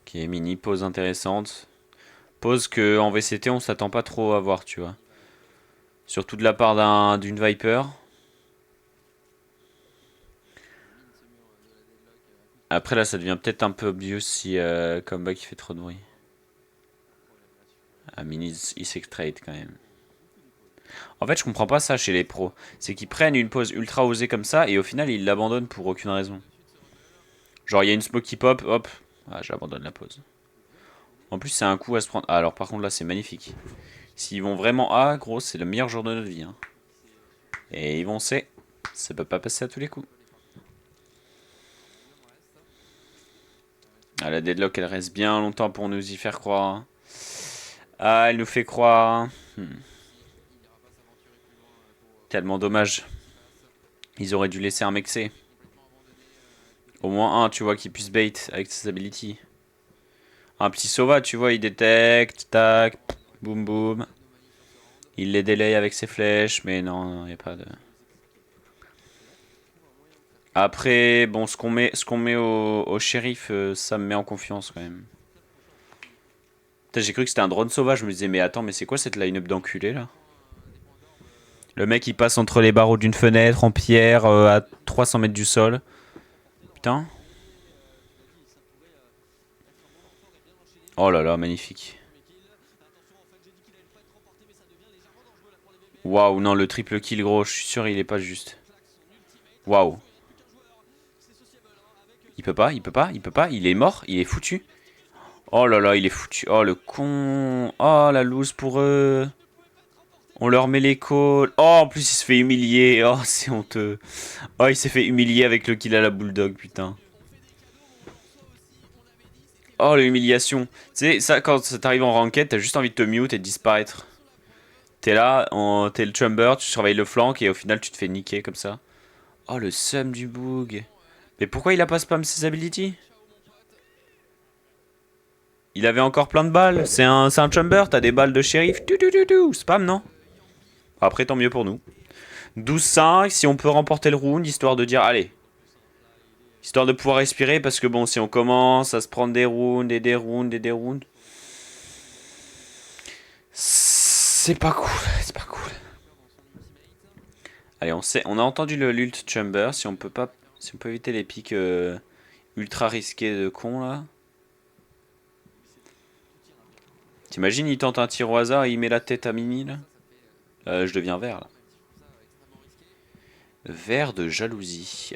S1: Ok, mini pause intéressante. Pause que en VCT on s'attend pas trop à voir, tu vois. Surtout de la part d'une Viper. Après là ça devient peut-être un peu obvious si Comeback il fait trop de bruit. Ah, Mini il s'extrade quand même. En fait je comprends pas ça chez les pros. C'est qu'ils prennent une pause ultra osée comme ça et au final ils l'abandonnent pour aucune raison. Genre il y a une smoke qui pop, hop. Ah j'abandonne la pause. En plus c'est un coup à se prendre. Ah, alors par contre là c'est magnifique. S'ils vont vraiment A, gros c'est le meilleur jour de notre vie. Hein. Et ils vont C. Ça peut pas passer à tous les coups. Ah, la deadlock elle reste bien longtemps pour nous y faire croire. Ah elle nous fait croire. Tellement dommage. Ils auraient dû laisser un mec C. Au moins un tu vois qui puisse bait avec ses abilities. Un petit Sova tu vois il détecte. Tac. Boum boum. Il les délaye avec ses flèches. Mais non il n'y a pas de... Après, bon, ce qu'on met au shérif, ça me met en confiance quand même. J'ai cru que c'était un drone sauvage, je me disais, mais attends, mais c'est quoi cette line-up d'enculé là? Le mec il passe entre les barreaux d'une fenêtre en pierre à 300 mètres du sol. Putain. Oh là là, magnifique. Waouh, non, le triple kill gros, je suis sûr il est pas juste. Waouh. Il peut pas, il peut pas, il peut pas, il est mort, il est foutu. Oh là là, il est foutu. Oh le con. Oh la loose pour eux. On leur met les calls. Oh en plus il se fait humilier. Oh c'est honteux. Oh il s'est fait humilier avec le kill à la bulldog, putain. Oh l'humiliation. Tu sais, ça quand ça t'arrive en ranked, t'as juste envie de te mute et de disparaître. T'es là, t'es le chamber, tu surveilles le flank et au final tu te fais niquer comme ça. Oh le seum du boog. Mais pourquoi il a pas spam ses abilities? Il avait encore plein de balles. C'est un chamber, t'as des balles de shérif. Spam, non? Après, tant mieux pour nous. 12-5, si on peut remporter le round, histoire de dire, allez. Histoire de pouvoir respirer, parce que bon, si on commence à se prendre des rounds, et des rounds, et des rounds... C'est pas cool, c'est pas cool. Allez, on a entendu le l'ult chamber, si on peut éviter les pics ultra risqués de con, là. T'imagines, il tente un tir au hasard et il met la tête à Mimi, là. Je deviens vert, là. Vert de jalousie.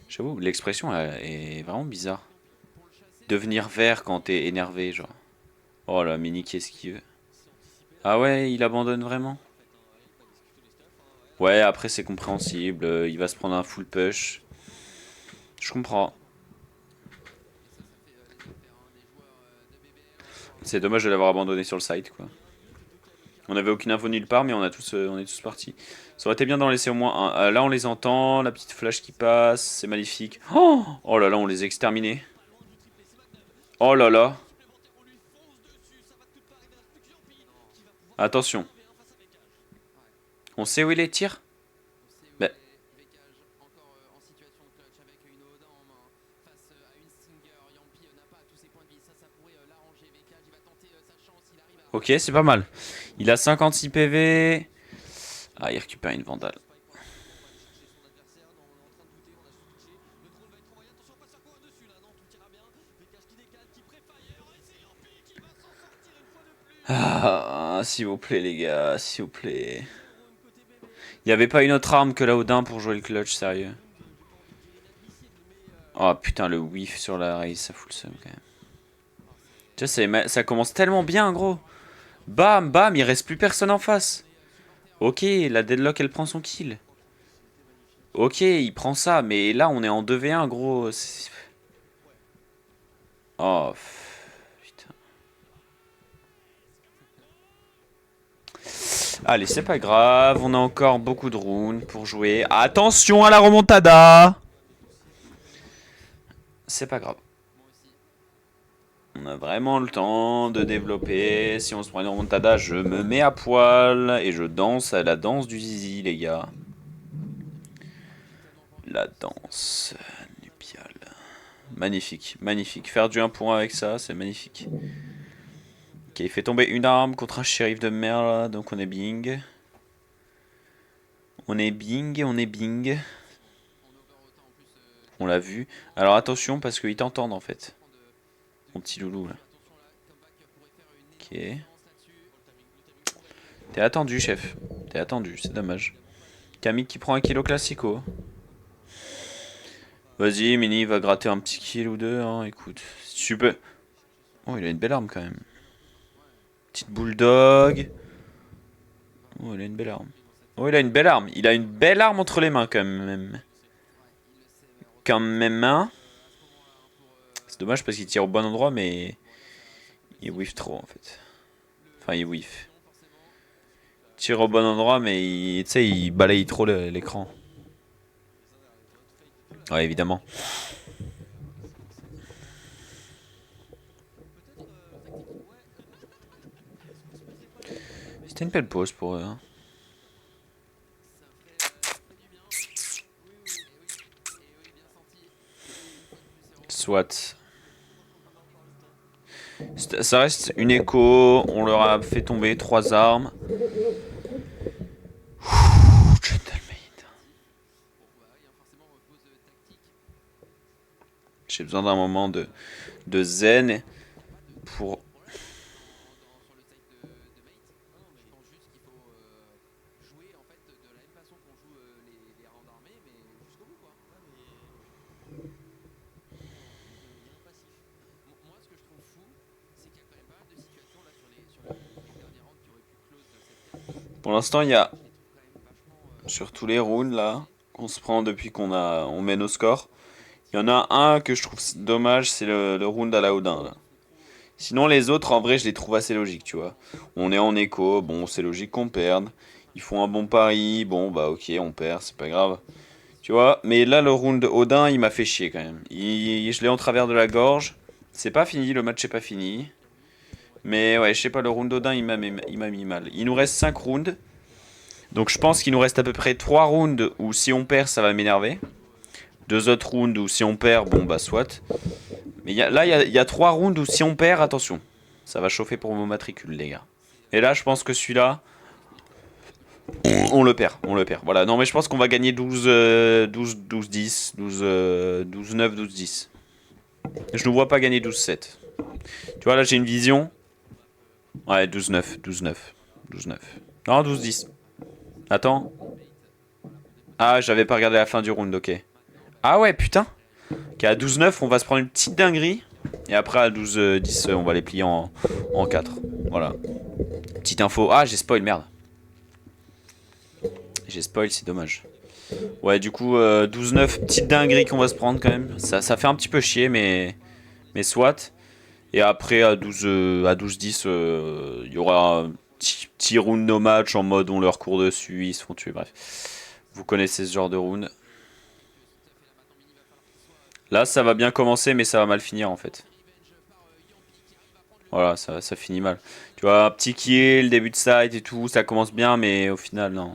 S1: J'avoue, l'expression est vraiment bizarre. Devenir vert quand t'es énervé, genre. Oh là, Mini qui esquive. Ah ouais, il abandonne vraiment? Ouais, après c'est compréhensible. Il va se prendre un full push. Je comprends. C'est dommage de l'avoir abandonné sur le site, quoi. On avait aucune info nulle part, mais on est tous partis. Ça aurait été bien d'en laisser au moins un. Là, on les entend, la petite flash qui passe, c'est magnifique. Oh là là, on les a exterminés. Oh là là. Attention. On sait où il est, tire? Bah. Ok, c'est pas mal. Il a 56 PV. Ah, il récupère une vandale. Ah, s'il vous plaît, les gars, s'il vous plaît. Il n'y avait pas une autre arme que la Odin pour jouer le clutch, sérieux. Oh putain, le whiff sur la race, ça fout le seum quand même. Tu vois, ça commence tellement bien, gros. Bam, bam, il reste plus personne en face. Ok, la deadlock, elle prend son kill. Ok, il prend ça, mais là, on est en 2v1, gros. Oh, putain. Allez, c'est pas grave, on a encore beaucoup de rounds pour jouer. Attention à la remontada! C'est pas grave. On a vraiment le temps de développer. Si on se prend une remontada, je me mets à poil et je danse à la danse du zizi, les gars. La danse nubiale. Magnifique, magnifique. Faire du 1 pour 1 avec ça, c'est magnifique. Ok, il fait tomber une arme contre un shérif de merde, là, donc on est bing. On est bing, on est bing. On l'a vu. Alors attention, parce qu'ils t'entendent en fait. Mon petit loulou là. Ok. T'es attendu, chef. T'es attendu, c'est dommage. Camille qui prend un kilo classico. Vas-y, Mini va gratter un petit kill ou deux, hein, écoute. Si tu peux. Oh, il a une belle arme quand même. Petite bulldog. Oh, il a une belle arme. Oh, il a une belle arme. Il a une belle arme entre les mains quand même. Quand même, hein. C'est dommage parce qu'il tire au bon endroit, mais il whiff trop en fait. Enfin, il whiff. Il tire au bon endroit, mais tu sais, il balaye trop l'écran. Ouais, évidemment. C'était une belle pause pour eux. Hein. Soit. C'était Ça reste une écho. On leur a fait tomber 3 armes. J'ai besoin d'un moment de zen pour... Pour l'instant, il y a, sur tous les rounds là, qu'on se prend depuis on met nos scores, il y en a un que je trouve dommage, c'est le round à la Odin là. Sinon les autres, en vrai, je les trouve assez logiques, tu vois. On est en écho, bon, c'est logique qu'on perde. Ils font un bon pari, bon, bah ok, on perd, c'est pas grave. Tu vois, mais là, le round Odin, il m'a fait chier quand même. Je l'ai en travers de la gorge. C'est pas fini, le match est pas fini. Mais ouais, je sais pas, le round Odin, il m'a mis mal. Il nous reste 5 rounds. Donc je pense qu'il nous reste à peu près 3 rounds où si on perd, ça va m'énerver. 2 autres rounds où si on perd, bon bah soit. Mais là, il y a 3 rounds où si on perd, attention. Ça va chauffer pour mon matricule, les gars. Et là, je pense que celui-là, on le perd. Voilà, non mais je pense qu'on va gagner 12-10, 12-9, 12-10. Je ne vois pas gagner 12-7. Tu vois, là, j'ai une vision. Ouais, 12-9, 12-9, 12-9. Non, 12-10. Attends. Ah, j'avais pas regardé la fin du round, ok. Ah ouais, putain. Ok, à 12-9, on va se prendre une petite dinguerie. Et après, à 12-10, on va les plier en 4. Voilà. Petite info. Ah, j'ai spoil, merde. J'ai spoil, c'est dommage. Ouais, du coup, 12-9, petite dinguerie qu'on va se prendre quand même. Ça fait un petit peu chier, mais soit. Et après, à 12-10, il y aura un petit round no match en mode on leur court dessus, ils se font tuer, bref. Vous connaissez ce genre de round. Là, ça va bien commencer, mais ça va mal finir en fait. Voilà, ça finit mal. Tu vois, un petit kill, début de side et tout, ça commence bien, mais au final, non.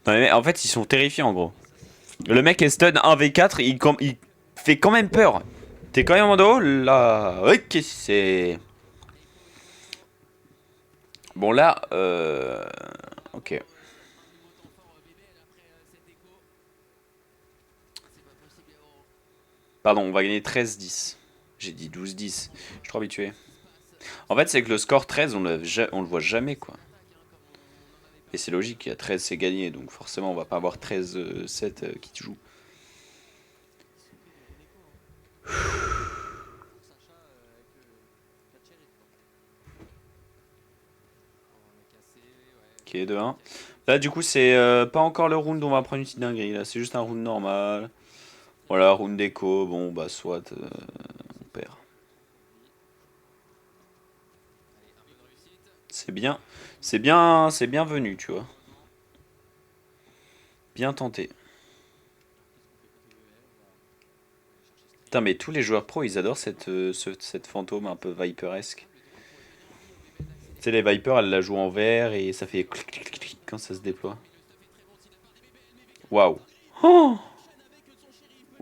S1: Non, mais en fait, ils sont terrifiants en gros. Le mec est stun 1v4, il fait quand même peur. T'es quand même en dos là. Ok, c'est. Bon, là, ok. Pardon, on va gagner 13-10. J'ai dit 12-10. Je suis trop habitué. En fait, c'est que le score 13, on le voit jamais, quoi. Et c'est logique, il y a 13, c'est gagné. Donc forcément, on va pas avoir 13-7 qui joue. Ok, 2-1. Là, du coup, c'est pas encore le round où on va prendre une petite dinguerie. Là, c'est juste un round normal. Voilà, round d'écho. Bon, bah, soit on perd. C'est bien. C'est bienvenu, tu vois. Bien tenté. Putain, mais tous les joueurs pro, ils adorent cette fantôme un peu Viperesque. Tu sais, les Vipers, elles la jouent en vert et ça fait clic, clic, clic quand ça se déploie. Waouh. Oh.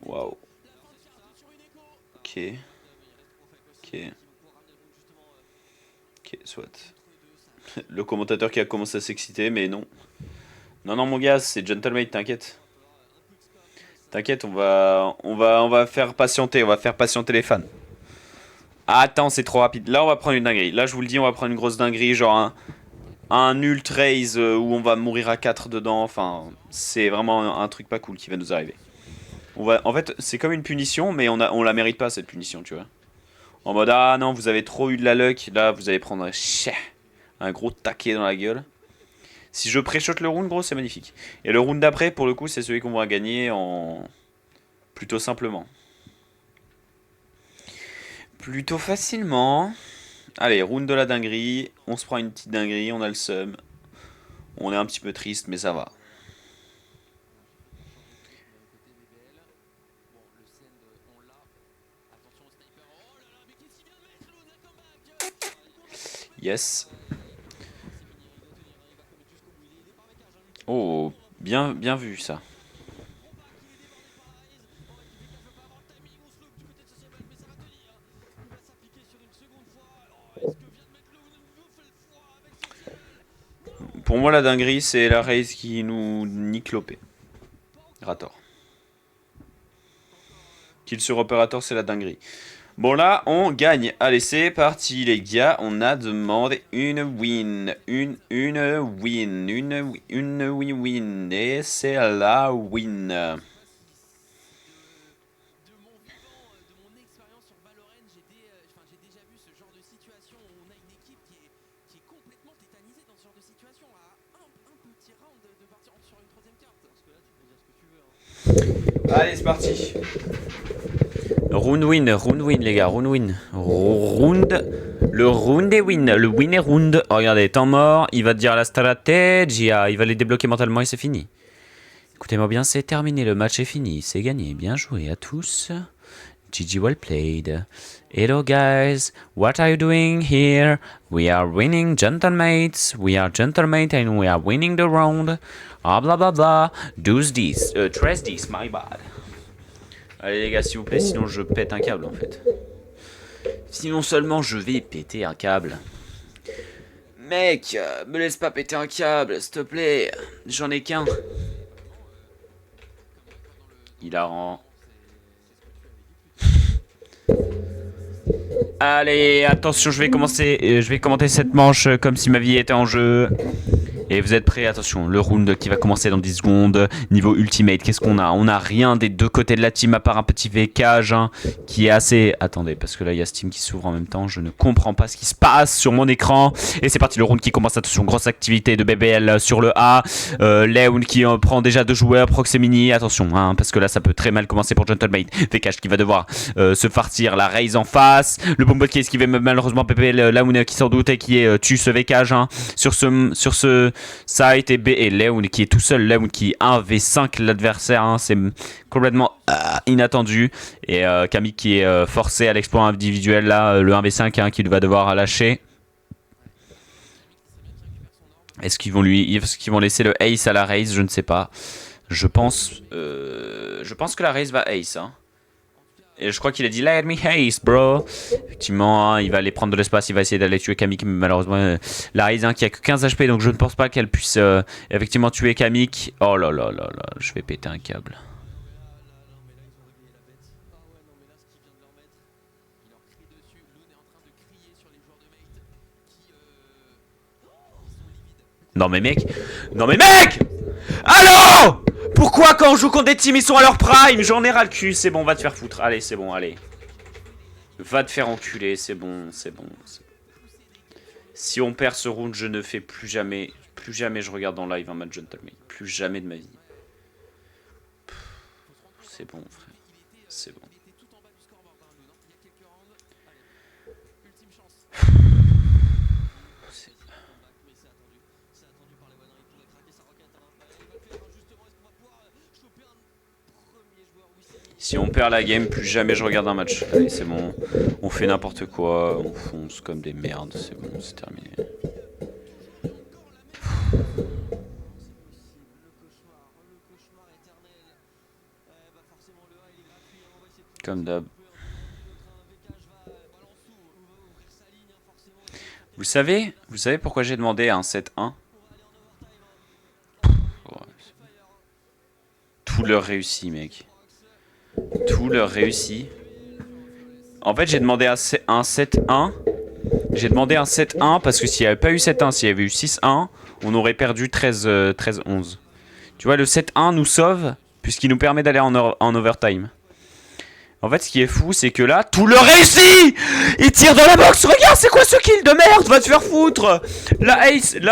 S1: Waouh. Ok. Ok. Ok, soit. Le commentateur qui a commencé à s'exciter, mais non. Non, non, mon gars, c'est Gentleman, t'inquiète. T'inquiète, on va faire patienter, les fans. Ah, attends, c'est trop rapide. Là, on va prendre une dinguerie. Là, je vous le dis, on va prendre une grosse dinguerie, genre un ult raise où on va mourir à 4 dedans. Enfin, c'est vraiment un truc pas cool qui va nous arriver. En fait, c'est comme une punition, mais on la mérite pas, cette punition, tu vois. En mode, ah non, vous avez trop eu de la luck. Là, vous allez prendre un gros taquet dans la gueule. Si je pré-shot le round, gros, c'est magnifique. Et le round d'après, pour le coup, c'est celui qu'on va gagner en... plutôt simplement. Plutôt facilement. Allez, round de la dinguerie. On se prend une petite dinguerie, on a le seum. On est un petit peu triste, mais ça va. Yes. Oh, bien vu ça. Pour moi, la dinguerie, c'est la race qui nous nique l'OP. Rator. Kill sur opérateur, c'est la dinguerie. Bon, là, on gagne. Allez, c'est parti, les gars. On a demandé une win. Une win. Et c'est la win. Allez, c'est parti. Round win, les gars, round win. Le round est win, le win est round. Oh, regardez, temps mort, il va te dire la stratégia, il va les débloquer mentalement et c'est fini. Écoutez-moi bien, c'est terminé, le match est fini, c'est gagné. Bien joué à tous. GG, well played. Hello guys, what are you doing here? We are winning gentlemates. We are gentlemates and we are winning the round. Ah bla bla bla. 12-10, 13-10, my bad. Allez les gars, s'il vous plaît, sinon je pète un câble en fait. Sinon seulement je vais péter un câble. Mec, me laisse pas péter un câble, s'il te plaît. J'en ai qu'un. Hilarant. Allez, attention, je vais commenter cette manche comme si ma vie était en jeu. Et vous êtes prêts? Attention, le round qui va commencer dans 10 secondes. Niveau ultimate, qu'est-ce qu'on a? On a rien des deux côtés de la team à part un petit VKage hein, qui est assez... Attendez, parce que là, il y a Steam qui s'ouvre en même temps. Je ne comprends pas ce qui se passe sur mon écran. Et c'est parti, le round qui commence. Attention, grosse activité de BBL sur le A. Leon qui prend déjà 2 joueurs. Proxemini, attention, hein, parce que là, ça peut très mal commencer pour Gentlemate. VKage qui va devoir se fartir la raise en face. Le Bombot qui est esquivé malheureusement BBL. Laoun qui s'en doute et qui tue ce VKage hein, sur ce site et Leon qui est tout seul, Leon qui 1v5 l'adversaire, hein, c'est complètement inattendu. Et Camille qui est forcé à l'exploit individuel là, le 1v5 hein, qu'il va devoir lâcher. Est-ce qu'ils vont laisser le ace à la raise? Je ne sais pas. Je pense que la raise va ace. Hein. Et je crois qu'il a dit let me haste bro. Effectivement hein, il va aller prendre de l'espace. Il va essayer d'aller tuer Kamik. Mais malheureusement la raise hein, qui a que 15 HP. Donc je ne pense pas qu'elle puisse effectivement tuer Kamik. Oh là là là là. Je vais péter un câble. Non mais mec. Allô? Pourquoi quand on joue contre des teams ils sont à leur prime? J'en ai ras le cul, c'est bon, va te faire foutre. Allez, c'est bon, allez. Va te faire enculer, c'est bon. Si on perd ce round, je ne fais plus jamais je regarde en live un match Gentleman. Plus jamais de ma vie. C'est bon, frère. C'est bon. Si on perd la game, plus jamais je regarde un match. Allez, c'est bon. On fait n'importe quoi. On fonce comme des merdes. C'est bon, c'est terminé. Comme d'hab. Vous savez pourquoi j'ai demandé un 7-1? Tout leur réussit, mec. Tout leur réussit. En fait, j'ai demandé un 7-1. J'ai demandé un 7-1 parce que s'il n'y avait pas eu 7-1, s'il y avait eu 6-1, on aurait perdu 13-11. Tu vois, le 7-1 nous sauve puisqu'il nous permet d'aller en overtime. En fait, ce qui est fou, c'est que là, tout leur réussit. Ils tirent dans la box. Regarde, c'est quoi ce kill de merde? Va te faire foutre. La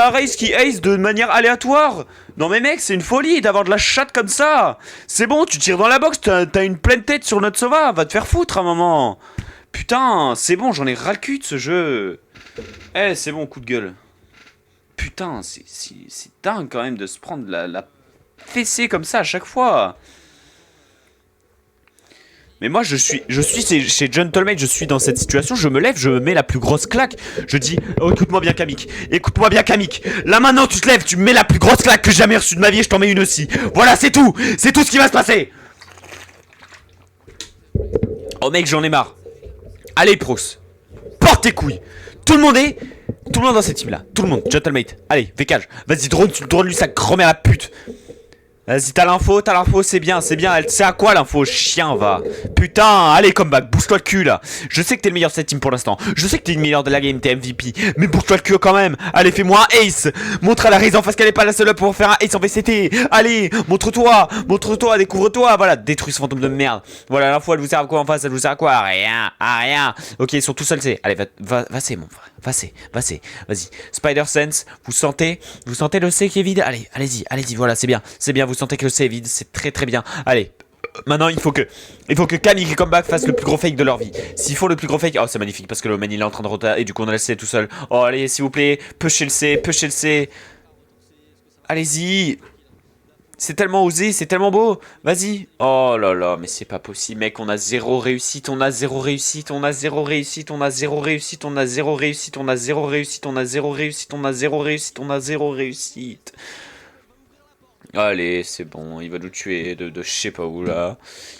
S1: race qui ace de manière aléatoire. Non mais mec, c'est une folie d'avoir de la chatte comme ça. C'est bon, tu tires dans la box, t'as une pleine tête sur notre Sova. Va te faire foutre un moment. Putain, c'est bon, j'en ai ras le cul de ce jeu. Eh, c'est bon, coup de gueule. Putain, c'est dingue quand même de se prendre la fessée comme ça à chaque fois. Mais moi, je suis chez Gentlemate, je suis dans cette situation, je me lève, je me mets la plus grosse claque. Je dis, oh, écoute-moi bien Kamik, là maintenant tu te lèves, tu me mets la plus grosse claque que j'ai jamais reçue de ma vie et je t'en mets une aussi. Voilà, c'est tout ce qui va se passer. Oh mec, j'en ai marre. Allez, pros, porte tes couilles. Tout le monde est Tout le monde dans cette team là. Tout le monde. Gentlemate. Allez, Vekage. Vas-y, drone lui sa grand-mère la pute. Vas-y, t'as l'info, c'est bien, elle sait à quoi l'info, chien va. Putain, allez comeback, bouge-toi le cul là. Je sais que t'es le meilleur de cette team pour l'instant, je sais que t'es le meilleur de la game, t'es MVP, mais bouge-toi le cul quand même. Allez, fais-moi un ace. Montre à la raison parce qu'elle est pas la seule pour faire un ace en VCT. Allez, montre-toi, découvre-toi, voilà, détruis ce fantôme de merde. Voilà, l'info elle vous sert à quoi en face, elle vous sert à quoi? À rien. Ok, ils sont tous seuls, c'est. Allez, va, mon frère, vas-y. Spider Sense, vous sentez le C qui est vide? Allez, allez-y, voilà, c'est bien, vous sentez que le C est vide, c'est très bien. Allez, maintenant il faut que Camille et Comeback fassent le plus gros fake de leur vie. S'ils font le plus gros fake, oh c'est magnifique parce que le man il est en train de roter et du coup on a le C tout seul. Oh allez s'il vous plaît, pushez le C. Allez-y. C'est tellement osé, c'est tellement beau. Vas-y. Oh là là, mais c'est pas possible, mec. On a zéro réussite. Allez, c'est bon. Il va nous tuer de je sais pas où là.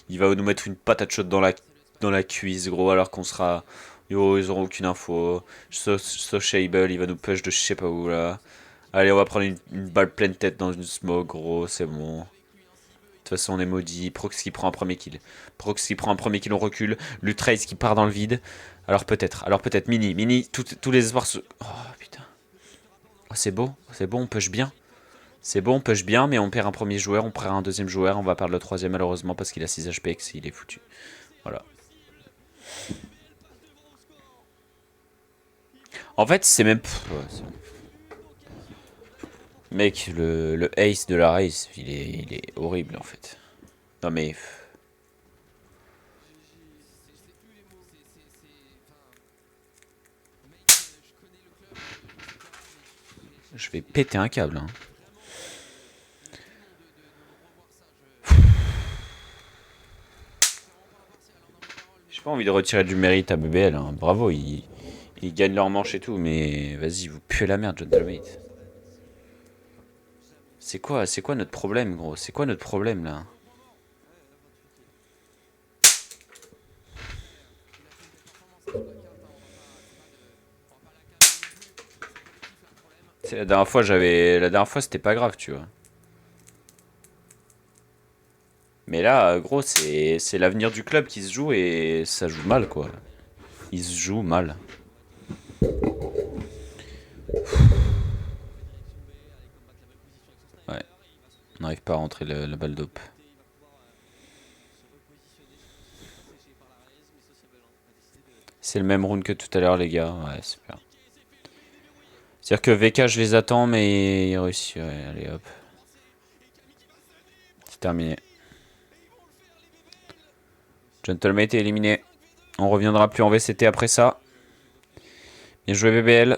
S1: Il va nous mettre une patate chaude dans la cuisse, gros, alors qu'on sera. Yo, ils auront aucune info. Sociable, il va nous push de je sais pas où là. Allez, on va prendre une balle pleine tête dans une smoke, gros, c'est bon. De toute façon, on est maudit. Prox qui prend un premier kill. On recule. Lutrace qui part dans le vide. Alors peut-être. Mini, tous les espoirs se... Oh, putain. Oh, c'est beau, on push bien. Mais on perd un premier joueur, on perd un deuxième joueur. On va perdre le troisième, malheureusement, parce qu'il a 6 HP et qu'il est foutu. Voilà. En fait, c'est même... Ouais, c'est bon. Mec, le ace de la race, il est horrible en fait. Non mais... Je vais péter un câble. Hein. J'ai pas envie de retirer du mérite à BBL. Hein. Bravo, ils gagnent leur manche et tout, mais vas-y, vous puez la merde, Gentlemate. C'est quoi notre problème, gros? C'est quoi notre problème, là? La dernière fois, c'était pas grave, tu vois. Mais là, gros, c'est l'avenir du club qui se joue et ça joue mal, quoi. Il se joue mal. Ouais. On n'arrive pas à rentrer la balle dope. C'est le même round que tout à l'heure, les gars. Ouais, super. C'est-à-dire que VK, je les attends, mais il réussit. Ouais, allez, hop. C'est terminé. Gentlemate est éliminé. On reviendra plus en VCT après ça. Bien joué, BBL.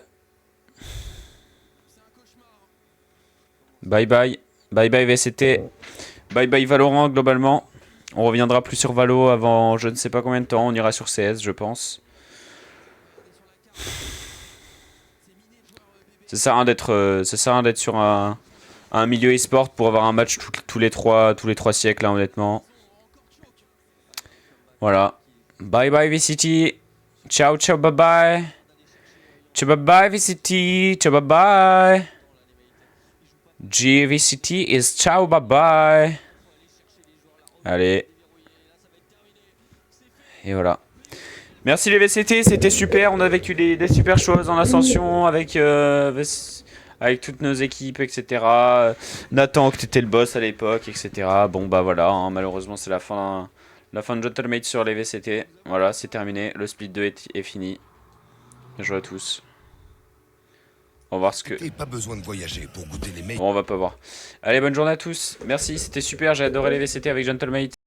S1: Bye bye. Bye bye VCT. Bye bye Valorant globalement. On reviendra plus sur Valo avant je ne sais pas combien de temps. On ira sur CS je pense. Ça sert à rien d'être sur un milieu e-sport pour avoir un match tous les trois siècles là honnêtement. Voilà. Bye bye VCT. Ciao ciao bye bye. Ciao bye bye VCT. Ciao bye bye. GVCT is ciao bye bye. Allez. Et voilà. Merci les VCT, c'était super. On a vécu des super choses en ascension avec toutes nos équipes, etc. Nathan, que t'étais le boss à l'époque, etc. Bon bah voilà, hein, malheureusement c'est la fin de Gentlemate sur les VCT. Voilà, c'est terminé. Le split 2 est fini. Bien joué à tous. On va voir ce que...
S10: Pas besoin de voyager pour goûter les meilleurs.
S1: Bon, on va pas voir. Allez, bonne journée à tous. Merci, c'était super. J'ai adoré les VCT avec Gentlemate.